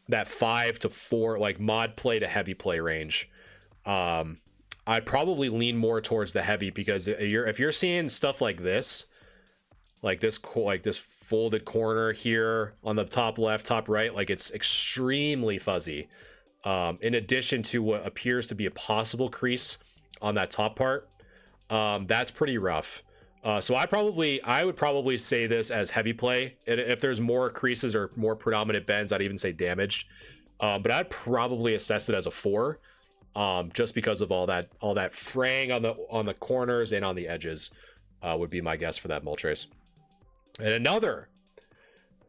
that 5 to 4, like mod play to heavy play range. I'd probably lean more towards the heavy, because if you're seeing stuff like this folded corner here on the top left, top right, like it's extremely fuzzy. In addition to what appears to be a possible crease on that top part. That's pretty rough. So I would probably say this as heavy play. If there's more creases or more predominant bends, I'd even say damaged. But I'd probably assess it as a 4, just because of all that fraying on the corners and on the edges, would be my guess for that Moltres. And another,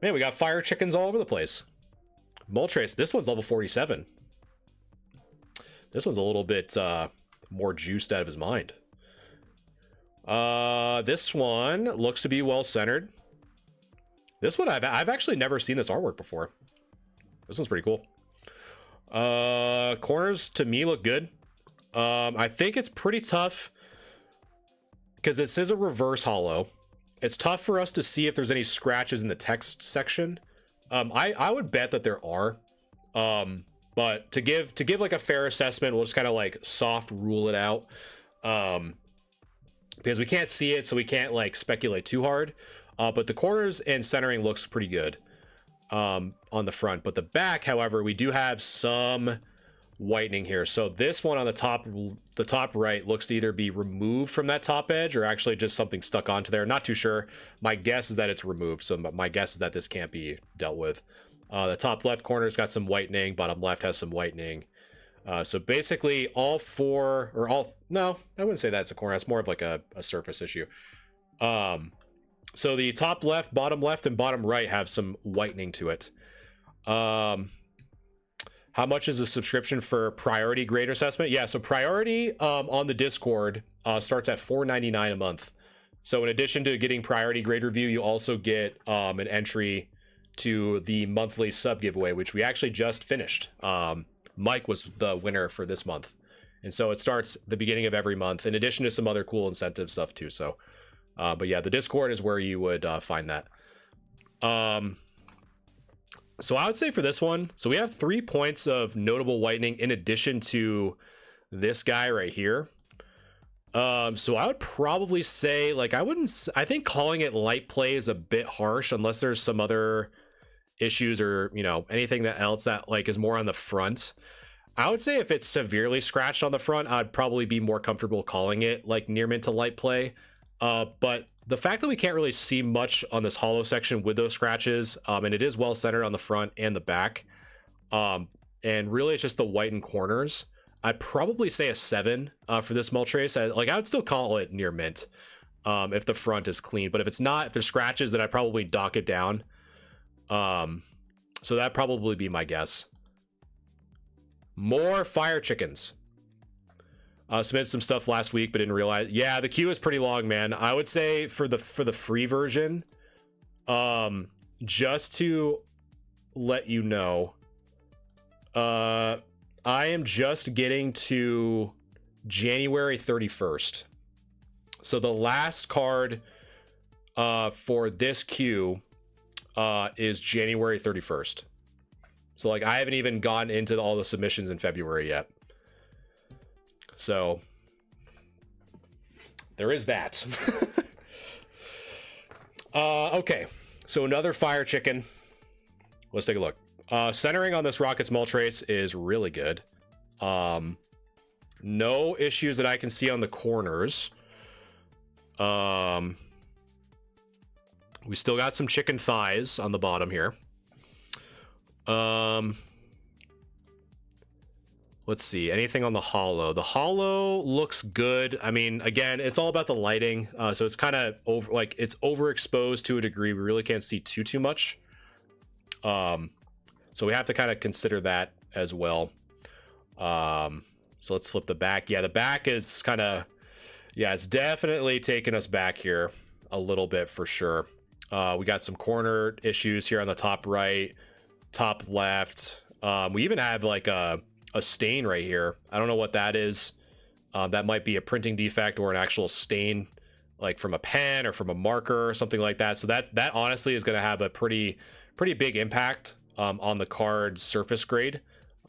man, we got fire chickens all over the place. Moltres, this one's level 47. This one's a little bit more juiced out of his mind. This one looks to be well centered. This one I've actually never seen this artwork before. This one's pretty cool. Corners to me look good. I think it's pretty tough because it says a reverse hollow, it's tough for us to see if there's any scratches in the text section. I would bet that there are. But to give like a fair assessment, we'll just kind of like soft rule it out. Because we can't see it, so we can't like speculate too hard. But the corners and centering looks pretty good on the front. But the back, however, we do have some whitening here. So this one on the top right looks to either be removed from that top edge or actually just something stuck onto there. Not too sure. My guess is that it's removed. So my guess is that this can't be dealt with. The top left corner's got some whitening. Bottom left has some whitening. So basically all four, or all, no, I wouldn't say that's a corner. That's more of like a surface issue. So the top left, and bottom right have some whitening to it. How much is the subscription for priority grade assessment? Yeah, so priority on the Discord starts at $4.99 a month. So in addition to getting priority grade review, you also get an entry to the monthly sub giveaway, which we actually just finished. Mike was the winner for this month. And so it starts the beginning of every month, in addition to some other cool incentive stuff too. So, but yeah, the Discord is where you would find that. So I would say for this one, so we have 3 points of notable whitening in addition to this guy right here. So I would probably say, like, I think calling it light play is a bit harsh unless there's some other issues or, you know, anything that else that like is more on the front. I would say if it's severely scratched on the front, I'd probably be more comfortable calling it like near mint to light play. But the fact that we can't really see much on this hollow section with those scratches, and it is well centered on the front and the back, and really it's just the whitened corners, I'd probably say a 7 for this Moltres. I would still call it near mint if the front is clean, but if it's not, if there's scratches, then I'd probably dock it down. So that'd probably be my guess. More fire chickens. Submitted some stuff last week, but didn't realize. Yeah, the queue is pretty long, man. I would say for the free version, just to let you know, I am just getting to January 31st. So the last card for this queue is January 31st. So like I haven't even gotten into all the submissions in February yet. So there is that. Okay, so another fire chicken. Let's take a look. Centering on this Rockets Moltres is really good. No issues that I can see on the corners. We still got some chicken thighs on the bottom here. Let's see, anything on the hollow. The hollow looks good. I mean, again, it's all about the lighting. So it's kind of it's overexposed to a degree. We really can't see too much. So we have to kind of consider that as well. So let's flip the back. Yeah, the back is kind of, yeah, it's definitely taking us back here a little bit for sure. We got some corner issues here on the top right, top left. We even have like a stain right here. I don't know what that is. That might be a printing defect or an actual stain, like from a pen or from a marker or something like that. So that honestly is going to have a pretty big impact on the card surface grade,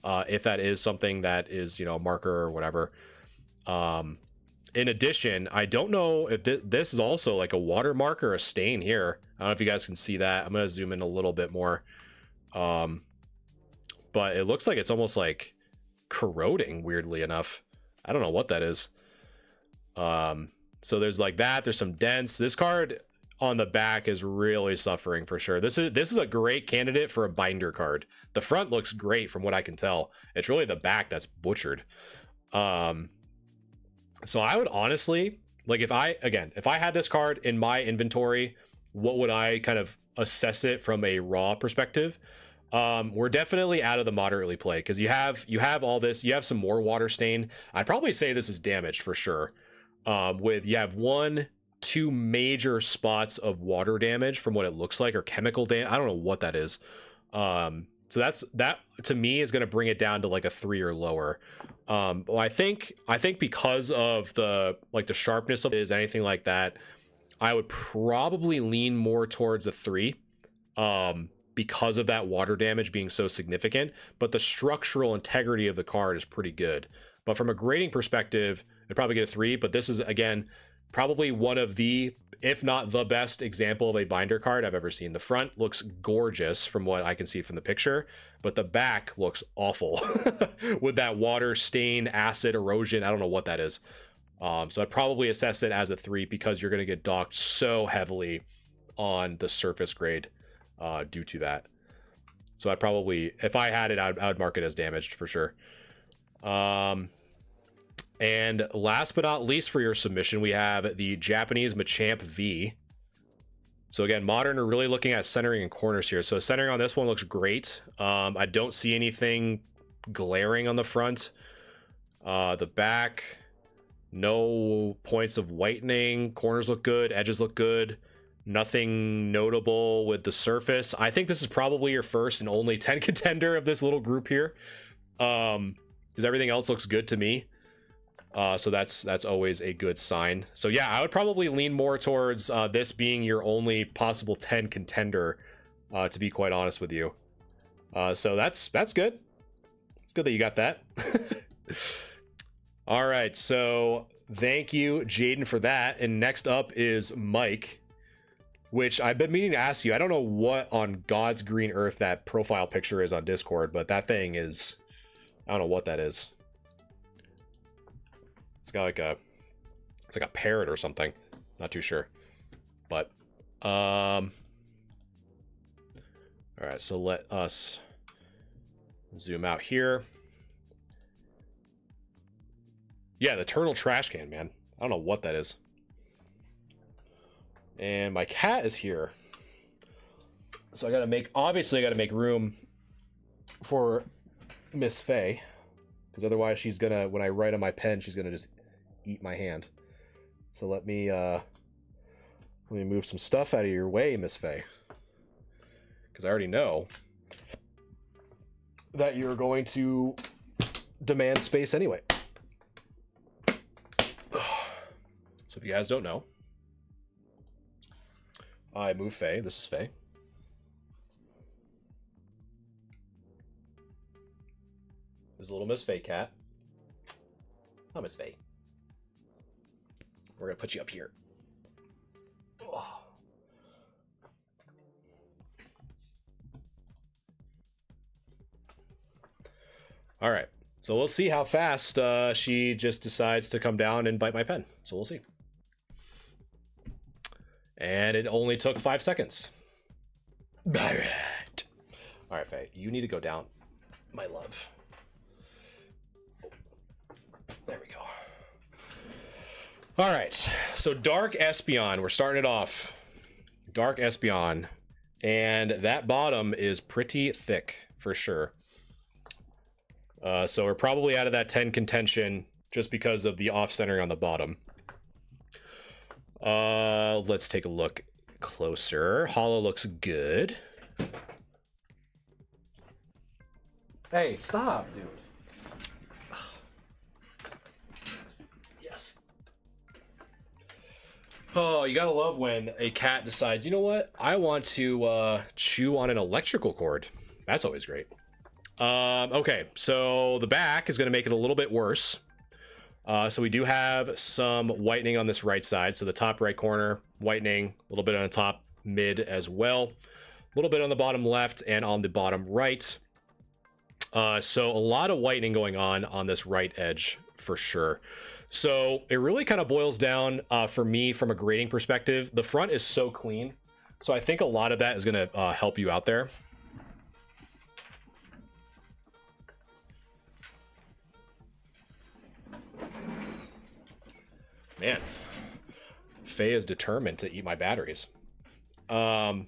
if that is something that is, you know, a marker or whatever. In addition, I don't know if this is also like a watermark or a stain here. I don't know if you guys can see that. I'm going to zoom in a little bit more. But it looks like it's almost like corroding, weirdly enough. I don't know what that is. So there's like that. There's some dents. This card on the back is really suffering for sure. This is a great candidate for a binder card. The front looks great from what I can tell. It's really the back that's butchered. So I would honestly, like, if I had this card in my inventory, what would I kind of assess it from a raw perspective? We're definitely out of the moderately play, because you have all this, you have some more water stain. I'd probably say this is damaged for sure. You have 1-2 major spots of water damage from what it looks like, or chemical damage. I don't know what that is. So that to me is going to bring it down to like a 3 or lower. Well, I think because of the sharpness of it is anything like that, I would probably lean more towards a 3. Because of that water damage being so significant, but the structural integrity of the card is pretty good. But from a grading perspective, I'd probably get a 3, but this is, again, probably one of the, if not the best example of a binder card I've ever seen. The front looks gorgeous from what I can see from the picture, but the back looks awful with that water, stain, acid, erosion. I don't know what that is. So I'd probably assess it as a 3 because you're going to get docked so heavily on the surface grade due to that. So I'd probably, if I had it, I would mark it as damaged for sure. And last but not least for your submission, we have the Japanese Machamp V. So again, Modern are really looking at centering and corners here. So centering on this one looks great. I don't see anything glaring on the front. The back, no points of whitening. Corners look good. Edges look good. Nothing notable with the surface. I think this is probably your first and only 10 contender of this little group here. Because everything else looks good to me. So that's always a good sign. So yeah, I would probably lean more towards this being your only possible 10 contender, to be quite honest with you. So that's good. It's good that you got that. All right, so thank you, Jaden, for that. And next up is Mike, which I've been meaning to ask you. I don't know what on God's green earth that profile picture is on Discord, but that thing is, I don't know what that is. It's got like a, it's like a parrot or something. Not too sure. But, all right, so let us zoom out here. Yeah, the turtle trash can, man. I don't know what that is. And my cat is here. So obviously I gotta make room for Miss Faye. Because otherwise she's gonna, when I write on my pen, she's gonna just eat my hand. So let me move some stuff out of your way, Miss Faye. Because I already know that you're going to demand space anyway. So if you guys don't know, I move Faye. This is Faye. There's a little Miss Faye cat. Oh, Miss Faye. We're gonna put you up here. Oh. All right. So we'll see how fast she just decides to come down and bite my pen. So we'll see. And it only took 5 seconds. All right. All right, Faye, you need to go down, my love. There we go. All right. So Dark Espeon, we're starting it off. Dark Espeon. And that bottom is pretty thick for sure. So we're probably out of that 10 contention just because of the off-centering on the bottom. Let's take a look closer. Holo looks good. Hey, stop, dude. Yes. Oh, you gotta love when a cat decides, you know what? I want to chew on an electrical cord. That's always great. Okay, so the back is going to make it a little bit worse. So we do have some whitening on this right side. So the top right corner, whitening, a little bit on the top mid as well. A little bit on the bottom left and on the bottom right. So a lot of whitening going on this right edge for sure. So it really kind of boils down for me from a grading perspective. The front is so clean. So I think a lot of that is going to help you out there. Man, Faye is determined to eat my batteries. Okay,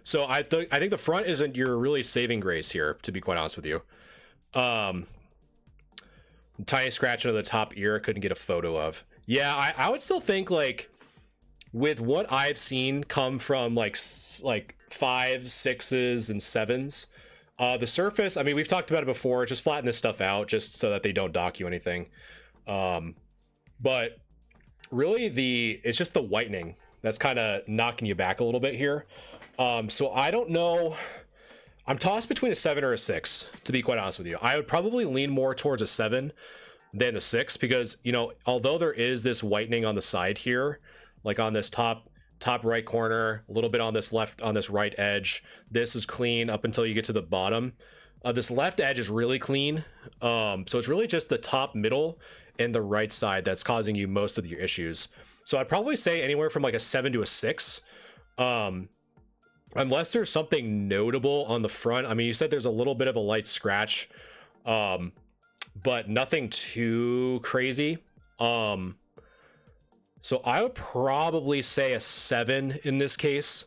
so I think the front isn't your really saving grace here, to be quite honest with you. Tiny scratch under the top ear, I couldn't get a photo of. Yeah, I would still think, like, with what I've seen come from like 5s, 6s, and 7s. The surface, I mean, we've talked about it before. Just flatten this stuff out just so that they don't dock you anything. But really, it's just the whitening that's kind of knocking you back a little bit here. So I don't know. I'm tossed between a 7 or a 6, to be quite honest with you. I would probably lean more towards a 7 than the 6 because, you know, although there is this whitening on the side here, like on this top right corner, a little bit on this right edge, this is clean up until you get to the bottom. This left edge is really clean. So it's really just the top, middle, and the right side that's causing you most of your issues. So I'd probably say anywhere from like a 7 to a 6. Unless there's something notable on the front. I mean, you said there's a little bit of a light scratch, but nothing too crazy. So I would probably say a 7 in this case,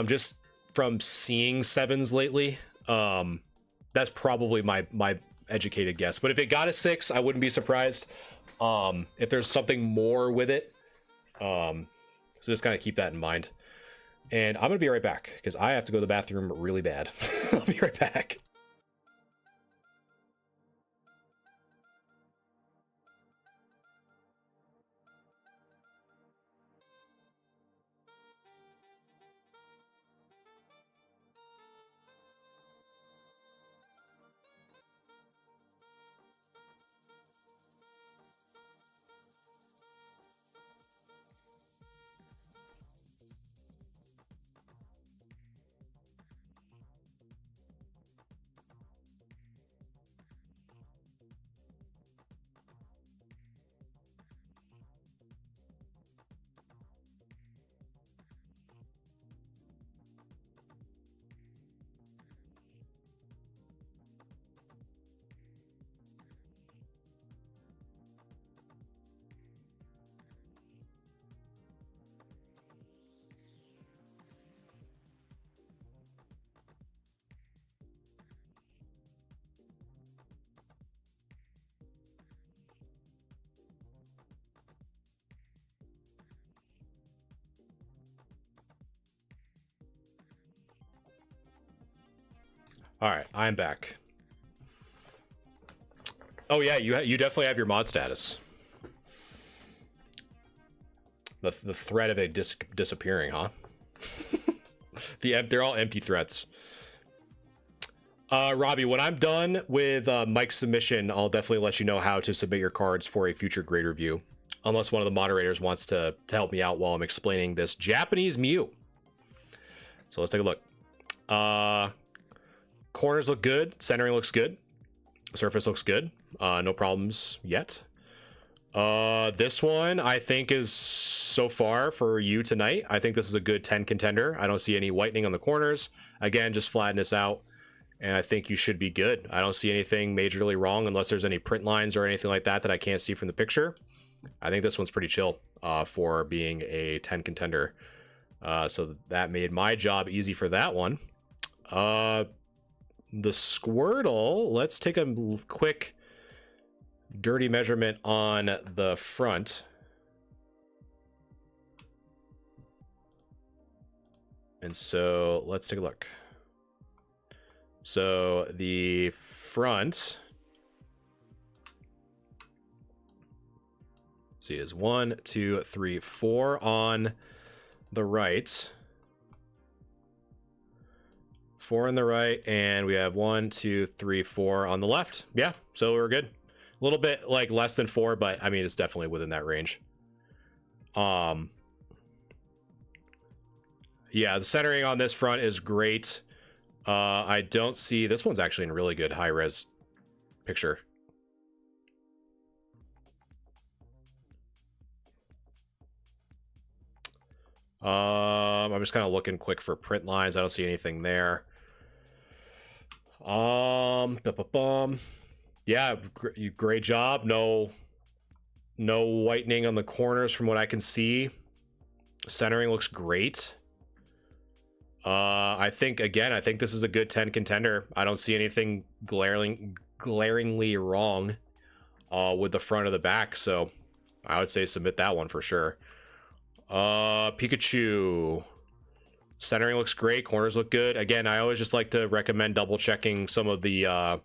just from seeing 7s lately. That's probably my educated guess. But if it got a 6, I wouldn't be surprised. If there's something more with it. So just kind of keep that in mind. And I'm going to be right back because I have to go to the bathroom really bad. I'll be right back. All right, I'm back. Oh yeah, you definitely have your mod status. The threat of a disappearing, huh? They're all empty threats. Robbie, when I'm done with Mike's submission, I'll definitely let you know how to submit your cards for a future grade review. Unless one of the moderators wants to help me out while I'm explaining this Japanese Mew. So let's take a look. Corners look good. Centering looks good. Surface looks good. No problems yet. This one I think is, so far for you tonight, I think this is a good 10 contender. I don't see any whitening on the corners. Again, just flatten this out and I think you should be good. I don't see anything majorly wrong unless there's any print lines or anything like that that I can't see from the picture. I think this one's pretty chill for being a 10 contender. So that made my job easy for that one. The Squirtle, let's take a quick dirty measurement on the front. And so let's take a look. So the front, let's see, is 1, 2, 3, 4 on the right. 4 on the right, and we have 1, 2, 3, 4 on the left. Yeah, so we're good. A little bit like less than 4, but I mean it's definitely within that range. Yeah, the centering on this front is great. I don't see, this one's actually in really good high res picture. I'm just kind of looking quick for print lines. I don't see anything there. Yeah, great job. No whitening on the corners from what I can see. Centering looks great. I think this is a good 10 contender. I don't see anything glaringly wrong with the front or the back, so I would say submit that one for sure. Pikachu. Centering looks great. Corners look good. Again, I always just like to recommend double checking some of the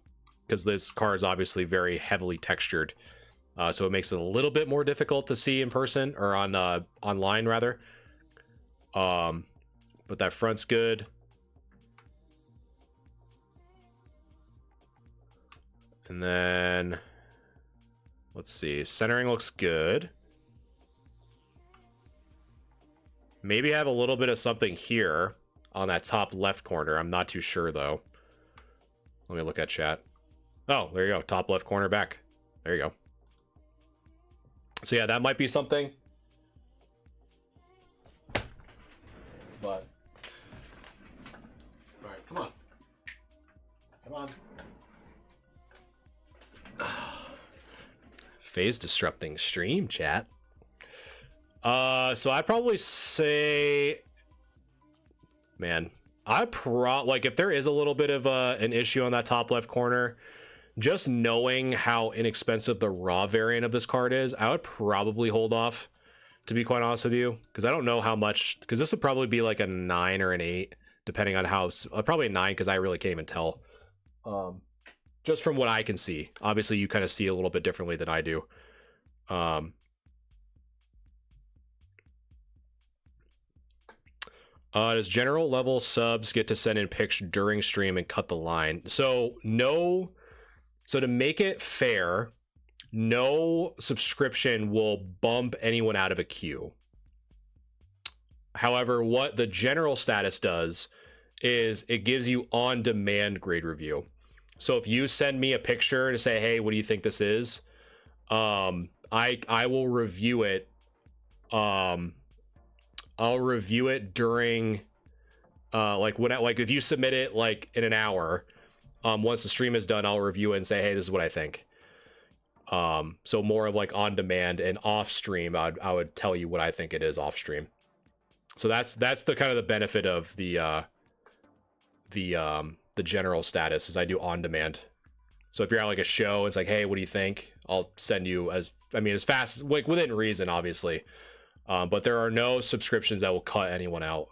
because this car is obviously very heavily textured, so it makes it a little bit more difficult to see in person or on online rather. But that front's good. And then let's see, centering looks good. Maybe have a little bit of something here on that top left corner. I'm not too sure though. Let me look at chat. Oh, there you go. Top left corner back. There you go. So yeah, that might be something. But all right, come on. Come on. Phase disrupting stream chat. So I'd probably say, man, like if there is a little bit of an issue on that top left corner, just knowing how inexpensive the raw variant of this card is, I would probably hold off, to be quite honest with you, because I don't know how much, because this would probably be like a 9 or an 8, depending on how, probably a 9, because I really can't even tell. Just from what I can see. Obviously, you kind of see a little bit differently than I do. Does general level subs get to send in pics during stream and cut the line? So no. So to make it fair, no subscription will bump anyone out of a queue. However, what the general status does is it gives you on-demand grade review. So if you send me a picture to say, hey, what do you think this is? I will review it. I'll review it during, like if you submit it like in an hour, once the stream is done, I'll review it and say, hey, this is what I think. So more of like on demand and off stream, I would tell you what I think it is off stream. So that's the kind of the benefit of the general status is I do on demand. So if you're at like a show, it's like, hey, what do you think? I'll send you as fast, like within reason, obviously. But there are no subscriptions that will cut anyone out,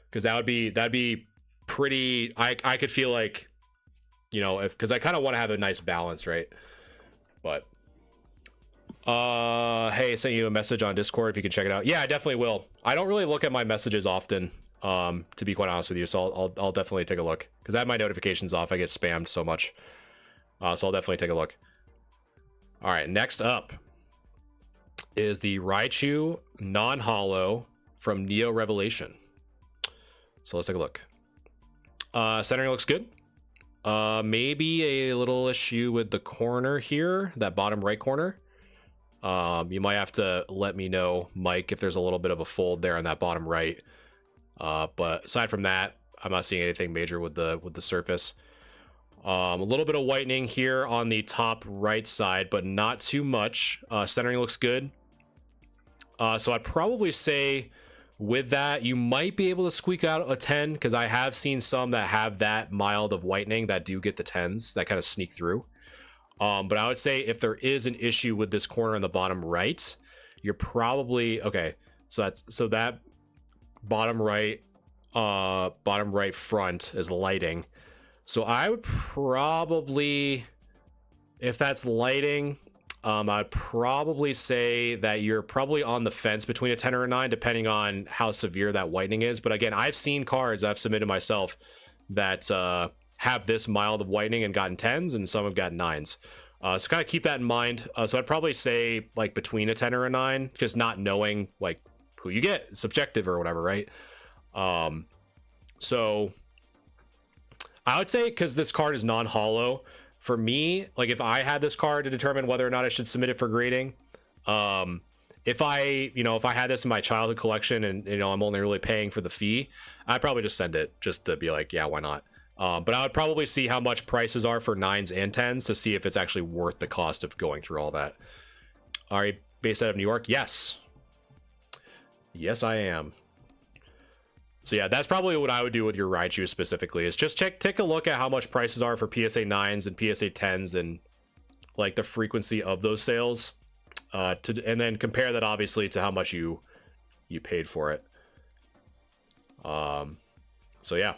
because that'd be pretty. I could feel like, you know, because I kind of want to have a nice balance, right? But hey, I sent you a message on Discord if you can check it out. Yeah, I definitely will. I don't really look at my messages often, to be quite honest with you, so I'll definitely take a look, because I have my notifications off. I get spammed so much, so I'll definitely take a look. All right, next up is the Raichu non-holo from Neo Revelation. So let's take a look. Centering looks good. Maybe a little issue with the corner here, that bottom right corner. You might have to let me know, Mike, if there's a little bit of a fold there on that bottom right. But aside from that, I'm not seeing anything major with the surface. A little bit of whitening here on the top right side, but not too much. Centering looks good. So I'd probably say with that, you might be able to squeak out a 10, because I have seen some that have that mild of whitening that do get the 10s that kind of sneak through. But I would say if there is an issue with this corner on the bottom right, you're probably okay. So that bottom right front is lighting. So I would probably, if that's lighting, I'd probably say that you're probably on the fence between a 10 or a 9, depending on how severe that whitening is. But again, I've seen cards I've submitted myself that have this mild of whitening and gotten 10s, and some have gotten 9s. So kind of keep that in mind. So I'd probably say like between a 10 or a 9, just not knowing like who you get, it's subjective or whatever, right? So I would say, because this card is non-holo, for me, like if I had this card to determine whether or not I should submit it for grading, if I had this in my childhood collection and, you know, I'm only really paying for the fee, I'd probably just send it just to be like, yeah, why not? But I would probably see how much prices are for 9s and 10s to see if it's actually worth the cost of going through all that. Are you based out of New York? Yes. Yes, I am. So yeah, that's probably what I would do with your Raichu specifically, is just take a look at how much prices are for PSA 9s and PSA 10s and like the frequency of those sales, and then compare that obviously to how much you paid for it. So yeah.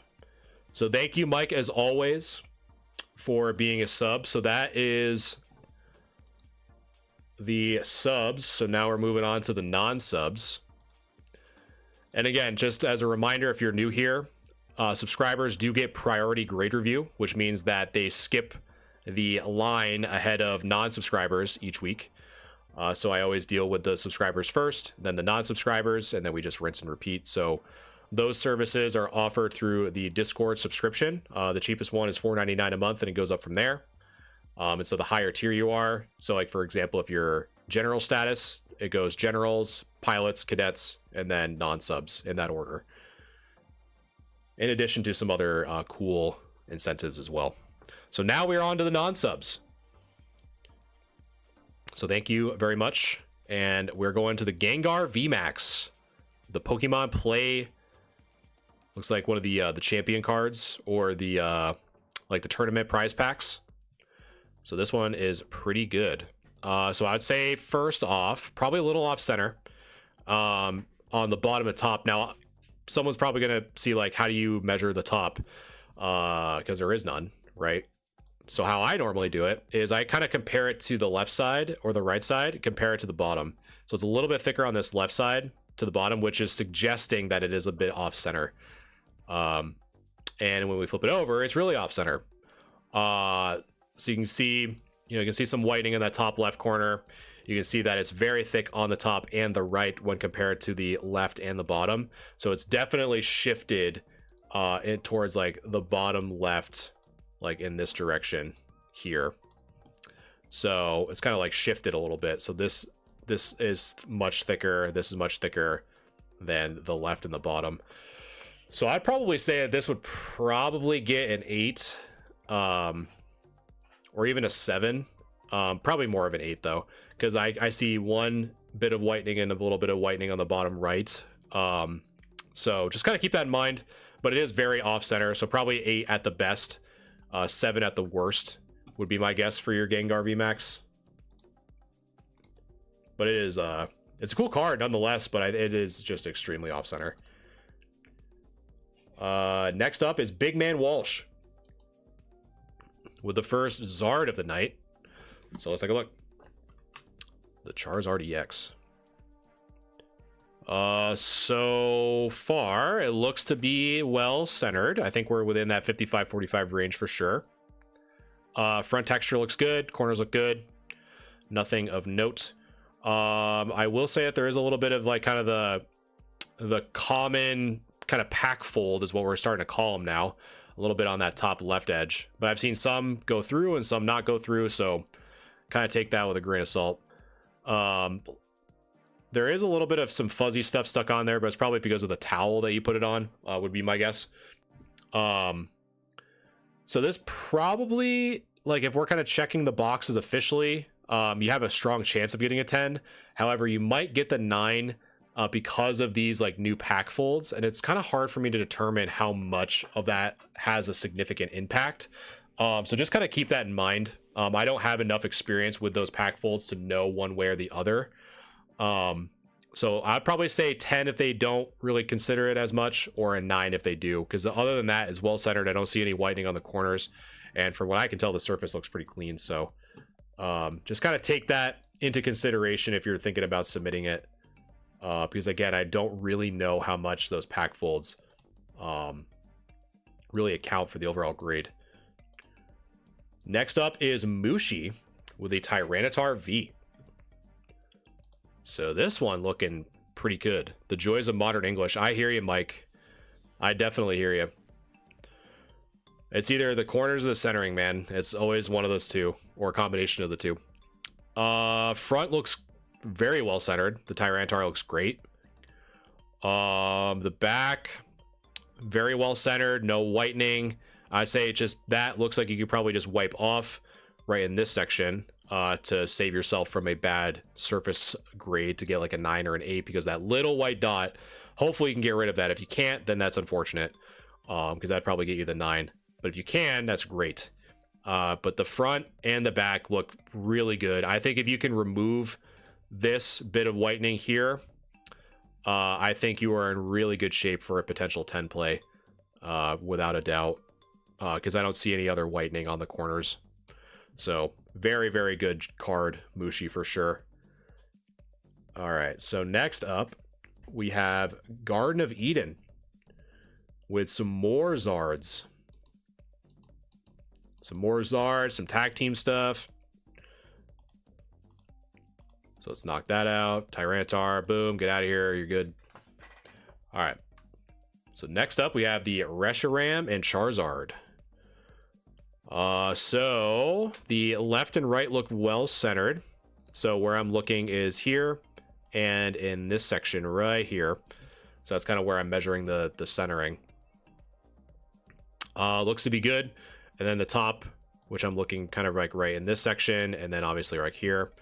So thank you, Mike, as always, for being a sub. So that is the subs. So now we're moving on to the non-subs. And again, just as a reminder, if you're new here, subscribers do get priority grade review, which means that they skip the line ahead of non-subscribers each week. So I always deal with the subscribers first, then the non-subscribers, and then we just rinse and repeat. So those services are offered through the Discord subscription. The cheapest one is $4.99 a month, and it goes up from there. And so the higher tier you are, so like for example, if you're general status, it goes generals, pilots, cadets, and then non-subs in that order. In addition to some other cool incentives as well. So now we're on to the non-subs. So thank you very much. And we're going to the Gengar VMAX. The Pokemon Play, looks like one of the champion cards, or the like the tournament prize packs. So this one is pretty good. So I'd say first off, probably a little off center on the bottom and top. Now, someone's probably going to see like, how do you measure the top? Because there is none, right? So how I normally do it is I kind of compare it to the left side or the right side, compare it to the bottom. So it's a little bit thicker on this left side to the bottom, which is suggesting that it is a bit off center. And when we flip it over, it's really off center. So you can see, you can see some whitening in that top left corner. You can see that it's very thick on the top and the right when compared to the left and the bottom. So it's definitely shifted towards like the bottom left, like in this direction here. So it's kind of like shifted a little bit. So this is much thicker. This is much thicker than the left and the bottom. So I'd probably say that this would probably get an 8, or even a 7. Probably more of an 8 though, because I see one bit of whitening and a little bit of whitening on the bottom right. So just kind of keep that in mind, but it is very off center. So probably 8 at the best, 7 at the worst would be my guess for your Gengar VMAX. But it is, it's a cool card nonetheless, but it is just extremely off center. Next up is Big Man Walsh with the first Zard of the night. So let's take a look. The Charizard EX. So far, it looks to be well centered. I think we're within that 55-45 range for sure. Front texture looks good. Corners look good. Nothing of note. I will say that there is a little bit of like kind of the common kind of pack fold is what we're starting to call them now. A little bit on that top left edge. But I've seen some go through and some not go through, so kind of take that with a grain of salt. There is a little bit of some fuzzy stuff stuck on there, but it's probably because of the towel that you put it on, would be my guess. So this probably, like if we're kind of checking the boxes officially, you have a strong chance of getting a 10. However, you might get the 9 because of these like new pack folds, and it's kind of hard for me to determine how much of that has a significant impact. So just kind of keep that in mind. I don't have enough experience with those pack folds to know one way or the other. So I'd probably say 10 if they don't really consider it as much, or a 9 if they do, because other than that, it's well centered. I don't see any whitening on the corners, and from what I can tell, the surface looks pretty clean. So just kind of take that into consideration if you're thinking about submitting it, because again, I don't really know how much those pack folds really account for the overall grade. Next up is Mushi with a Tyranitar V. So this one looking pretty good. The joys of modern English. I hear you, Mike. I definitely hear you. It's either the corners or the centering, man. It's always one of those two, or a combination of the two. Front looks very well centered. The Tyranitar looks great. The back, very well centered. No whitening. I'd say it just, that looks like you could probably just wipe off right in this section to save yourself from a bad surface grade to get like a 9 or an 8, because that little white dot, hopefully you can get rid of that. If you can't, then that's unfortunate, because that'd probably get you the 9. But if you can, that's great. But the front and the back look really good. I think if you can remove this bit of whitening here, I think you are in really good shape for a potential 10 play. without a doubt, because I don't see any other whitening on the corners. So very, very good card, Mushi, for sure. All right, so next up, we have Garden of Eden with some more Zards. Some more Zards, some tag team stuff. So let's knock that out. Tyranitar, boom, get out of here, you're good. All right. So next up, we have the Reshiram and Charizard. So the left and right look well centered. So where I'm looking is here and in this section right here. So that's kind of where I'm measuring the centering. Looks to be good. And then the top, which I'm looking kind of like right in this section, and then obviously right here.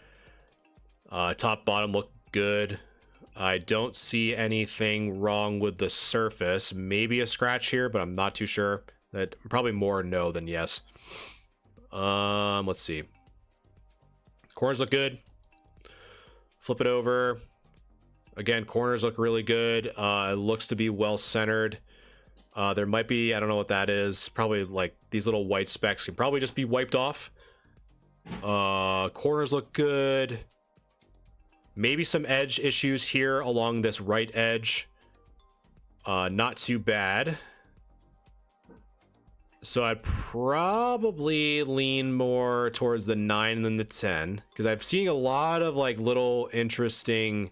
Top, bottom look good. I don't see anything wrong with the surface. Maybe a scratch here, but I'm not too sure. That probably more no than yes. Let's see. Corners look good. Flip it over. Again, corners look really good. It looks to be well centered. There might be, I don't know what that is. Probably like these little white specks can probably just be wiped off. Corners look good. Maybe some edge issues here along this right edge. Not too bad. So I'd probably lean more towards the 9 than the 10, because I'm seeing a lot of like little interesting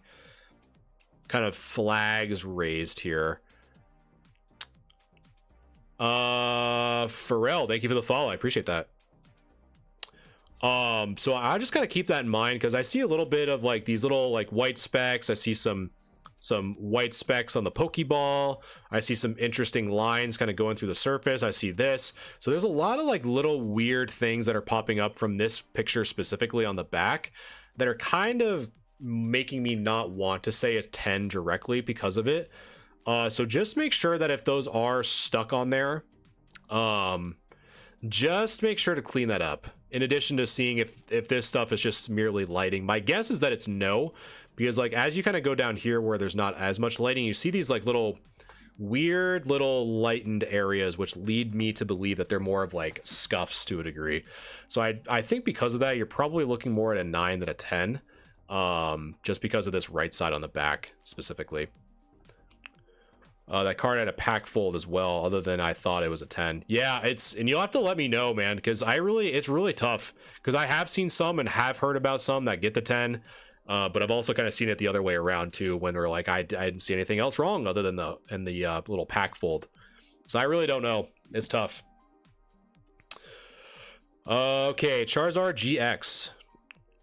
kind of flags raised here. Pharrell, thank you for the follow. I appreciate that. So I just gotta keep that in mind, because I see a little bit of like these little like white specks. I see some white specks on the Pokeball. I see some interesting lines kind of going through the surface. I see this. So there's a lot of like little weird things that are popping up from this picture specifically on the back that are kind of making me not want to say a 10 directly because of it. So just make sure that if those are stuck on there, just make sure to clean that up. In addition to seeing if this stuff is just merely lighting. My guess is that it's no, because like as you kind of go down here where there's not as much lighting, you see these like little weird little lightened areas, which lead me to believe that they're more of like scuffs to a degree. So I think because of that, you're probably looking more at a 9 than a 10, just because of this right side on the back specifically. That card had a pack fold as well, other than I thought it was a 10. Yeah, and you'll have to let me know, man, because it's really tough, because I have seen some and have heard about some that get the 10, but I've also kind of seen it the other way around too, when they're like, I didn't see anything else wrong other than the little pack fold. So I really don't know. It's tough. Okay, Charizard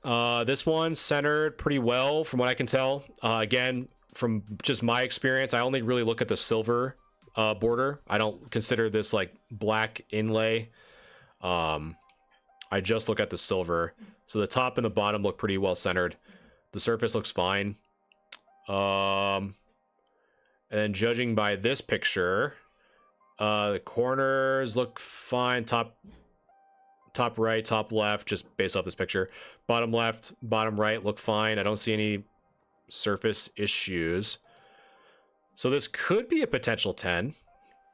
GX. This one centered pretty well from what I can tell. Again, from just my experience, I only really look at the silver border. I don't consider this like black inlay. I just look at the silver. So the top and the bottom look pretty well centered. The surface looks fine. And judging by this picture, the corners look fine. Top right, top left, just based off this picture. Bottom left, bottom right look fine. I don't see any surface issues. So this could be a potential 10,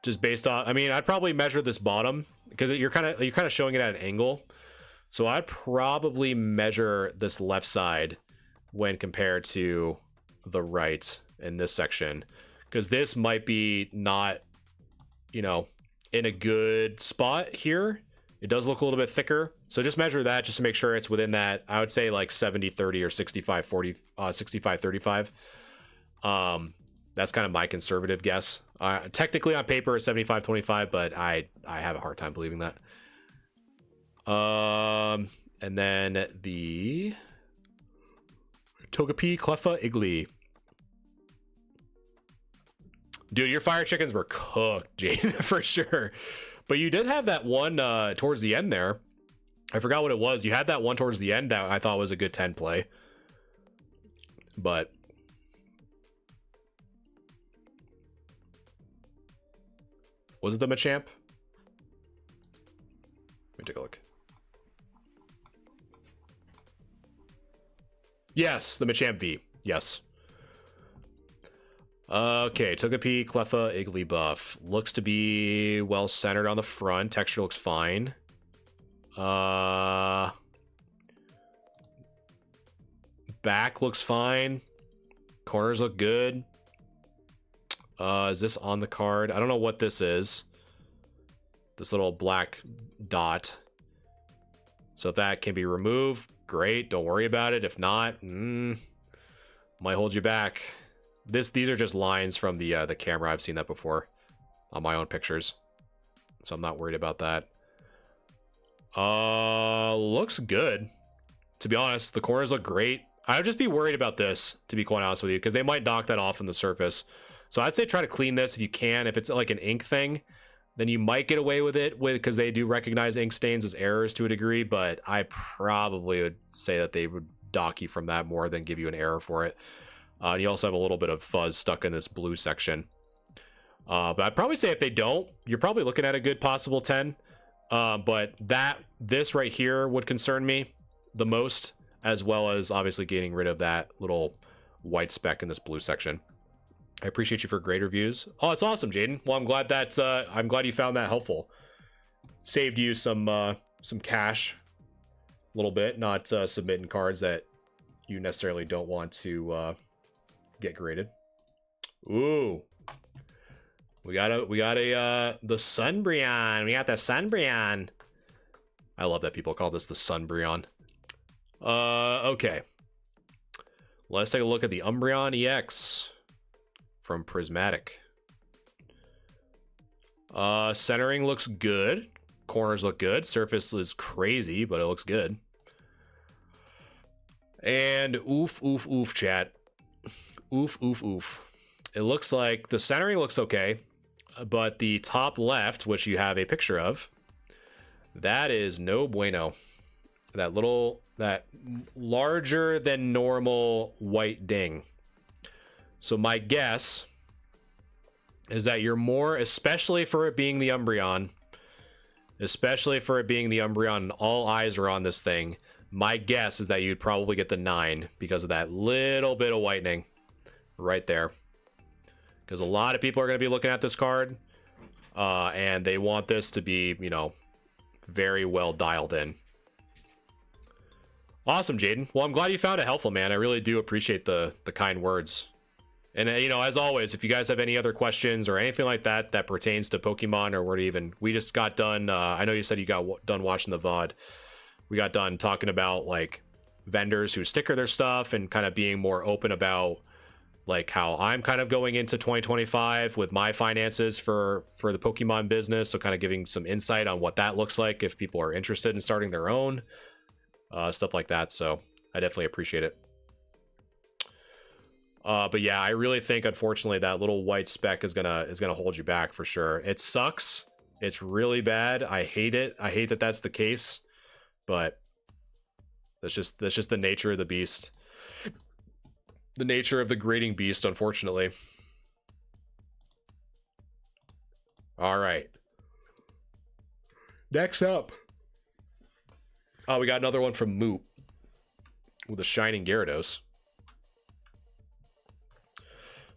just based on, I mean, I'd probably measure this bottom because you're kind of showing it at an angle. So I'd probably measure this left side when compared to the right in this section, because this might be not, in a good spot here. It does look a little bit thicker. So just measure that just to make sure it's within that. I would say like 70-30 or 65-40, 65-35. That's kind of my conservative guess. Technically on paper it's 75-25, but I have a hard time believing that. And then the Togepi Cleffa Iggly. Dude, your fire chickens were cooked, Jade, for sure. But you did have that one towards the end there. I forgot what it was. You had that one towards the end that I thought was a good 10 play. But was it the Machamp? Let me take a look. Yes, the Machamp V. Yes. Okay, Togepi, Cleffa, Igglybuff. Looks to be well centered on the front. Texture looks fine. Back looks fine. Corners look good. Is this on the card? I don't know what this is. This little black dot. So if that can be removed, great. Don't worry about it. If not, might hold you back. These are just lines from the camera. I've seen that before on my own pictures, so I'm not worried about that. Looks good. To be honest, the corners look great. I'd just be worried about this, to be quite honest with you, because they might knock that off on the surface. So I'd say try to clean this if you can. If it's like an ink thing, then you might get away with it because they do recognize ink stains as errors to a degree, but I probably would say that they would dock you from that more than give you an error for it. And you also have a little bit of fuzz stuck in this blue section. But I'd probably say if they don't, you're probably looking at a good possible 10. But this right here would concern me the most, as well as obviously getting rid of that little white speck in this blue section. I appreciate you for great reviews. Oh, it's awesome, Jaden. Well, I'm glad you found that helpful. Saved you some cash, a little bit, not submitting cards that you necessarily don't want to get graded. Ooh, we got the Sunbreon. We got the Sunbreon. I love that people call this the Sunbreon. Okay, let's take a look at the Umbreon EX from Prismatic. Centering looks good. Corners look good. Surface is crazy, but it looks good. And oof, chat. Oof. It looks like the centering looks okay, but the top left, which you have a picture of, that is no bueno. That larger than normal white ding. So my guess is that you're more, especially for it being the Umbreon, and all eyes are on this thing, my guess is that you'd probably get the 9 because of that little bit of whitening right there. Because a lot of people are going to be looking at this card, and they want this to be, very well dialed in. Awesome, Jaden. Well, I'm glad you found it helpful, man. I really do appreciate the kind words. And, as always, if you guys have any other questions or anything like that that pertains to Pokemon, or we just got done, I know you said you got done watching the VOD. We got done talking about, like, vendors who sticker their stuff and kind of being more open about, like, how I'm kind of going into 2025 with my finances for the Pokemon business. So kind of giving some insight on what that looks like if people are interested in starting their own, stuff like that. So I definitely appreciate it. But yeah, I really think, unfortunately, that little white speck is gonna hold you back for sure. It sucks. It's really bad. I hate it. I hate that that's the case, but that's just the nature of the beast. The nature of the grading beast, unfortunately. All right. Next up. Oh, we got another one from Moot with a Shining Gyarados.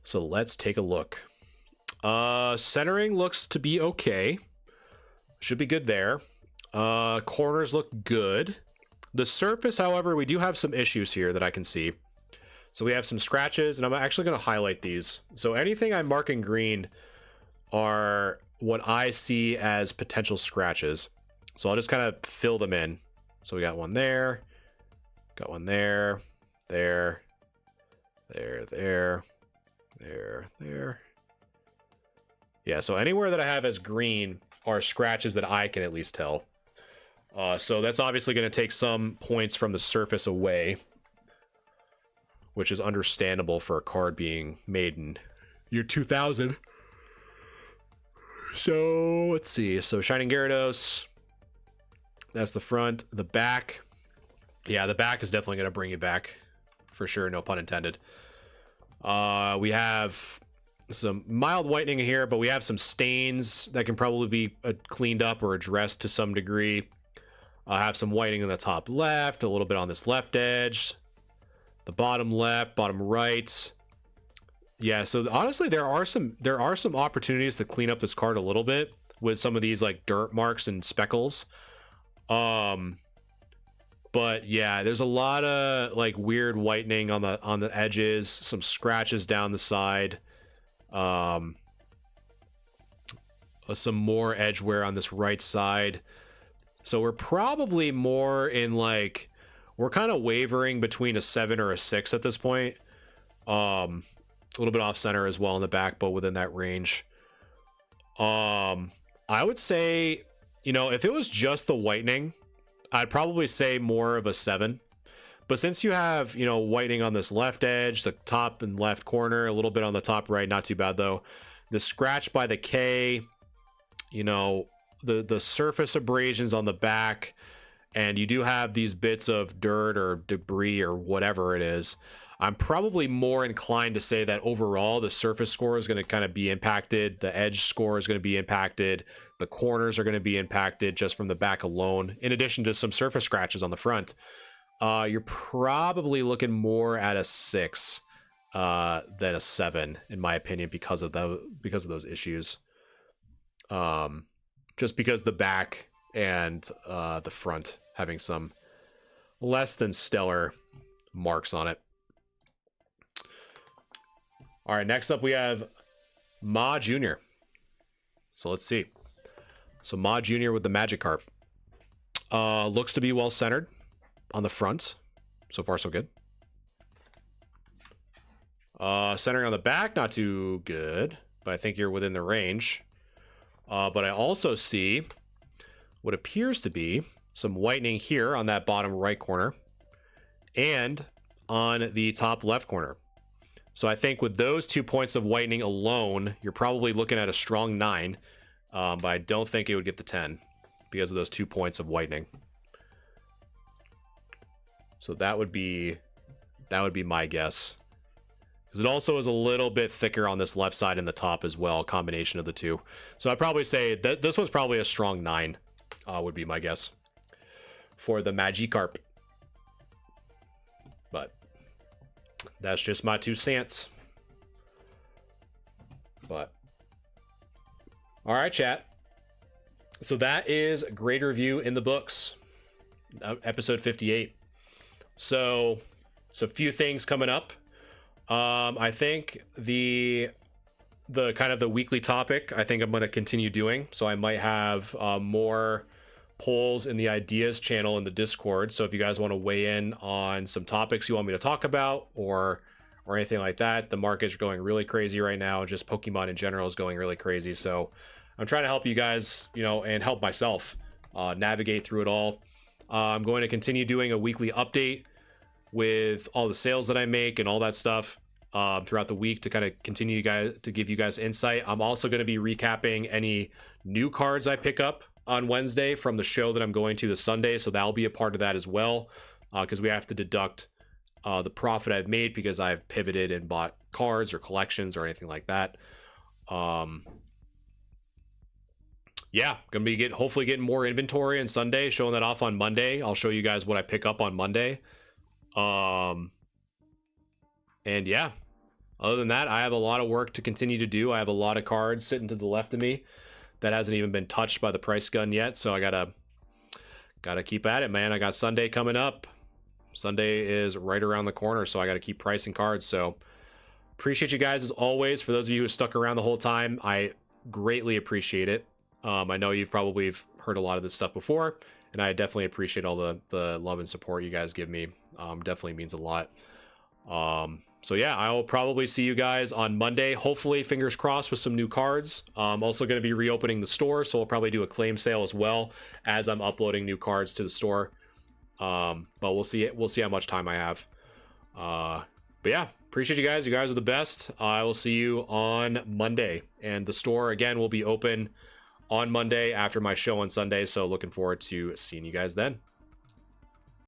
So let's take a look. Centering looks to be okay. Should be good there. Corners look good. The surface, however, we do have some issues here that I can see. So we have some scratches, and I'm actually going to highlight these. So anything I'm marking green are what I see as potential scratches. So I'll just kind of fill them in. So we got one there. Got one there. There. Yeah, so anywhere that I have as green are scratches that I can at least tell. So that's obviously going to take some points from the surface away, which is understandable for a card being made in year 2000. So let's see. So Shining Gyarados, that's the front. The back, yeah, the back is definitely going to bring you back for sure. No pun intended. We have some mild whitening here, but we have some stains that can probably be cleaned up or addressed to some degree. I have some whitening in the top left, a little bit on this left edge, the bottom left, bottom right. Yeah, so honestly, there are some opportunities to clean up this card a little bit with some of these like dirt marks and speckles. Um, but yeah, there's a lot of like weird whitening on the edges, some scratches down the side, um, some more edge wear on this right side. So we're probably more in like, we're kind of wavering between a 7 or a 6 at this point. A little bit off center as well in the back, but within that range. I would say, if it was just the whitening, I'd probably say more of a 7. But since you have, whitening on this left edge, the top and left corner, a little bit on the top right, not too bad though. The scratch by the K, the surface abrasions on the back, and you do have these bits of dirt or debris or whatever it is. I'm probably more inclined to say that overall the surface score is going to kind of be impacted. The edge score is going to be impacted. The corners are going to be impacted just from the back alone, in addition to some surface scratches on the front. You're probably looking more at a 6 than a 7, in my opinion, because of those issues. Just because the back and the front having some less than stellar marks on it. All right, next up we have Ma Jr. So let's see. So Ma Jr. with the Magikarp. Looks to be well centered on the front. So far, so good. Centering on the back, not too good, but I think you're within the range. But I also see what appears to be some whitening here on that bottom right corner and on the top left corner. So I think with those 2 points of whitening alone, you're probably looking at a strong 9, but I don't think it would get the 10 because of those 2 points of whitening. So that would be my guess. Because it also is a little bit thicker on this left side and the top as well, combination of the two. So I'd probably say that this one's probably a strong 9, would be my guess for the Magikarp. But that's just my 2 cents. But all right, chat. So that is Grade Review in the Books, episode 58. So a few things coming up. I think the kind of the weekly topic, I think I'm going to continue doing. So I might have more polls in the ideas channel in the Discord. So if you guys want to weigh in on some topics you want me to talk about or anything like that, the market's going really crazy right now. Just Pokemon in general is going really crazy. So I'm trying to help you guys, and help myself navigate through it all. I'm going to continue doing a weekly update with all the sales that I make and all that stuff throughout the week to kind of continue to give you guys insight. I'm also going to be recapping any new cards I pick up on Wednesday from the show that I'm going to this Sunday. So that'll be a part of that as well, because we have to deduct the profit I've made because I've pivoted and bought cards or collections or anything like that. Yeah, gonna be hopefully getting more inventory on Sunday, showing that off on Monday. I'll show you guys what I pick up on Monday. And yeah, other than that, I have a lot of work to continue to do. I have a lot of cards sitting to the left of me that hasn't even been touched by the price gun yet. So I gotta keep at it, man. I got Sunday coming up. Sunday is right around the corner, so I gotta keep pricing cards. So appreciate you guys as always. For those of you who stuck around the whole time, I greatly appreciate it. I know you've probably heard a lot of this stuff before, and I definitely appreciate all the love and support you guys give me. Definitely means a lot. So yeah, I will probably see you guys on Monday. Hopefully, fingers crossed, with some new cards. I'm also going to be reopening the store, so we'll probably do a claim sale as well as I'm uploading new cards to the store. But we'll see how much time I have. But yeah, appreciate you guys. You guys are the best. I will see you on Monday, and the store again will be open on Monday after my show on Sunday. So looking forward to seeing you guys then.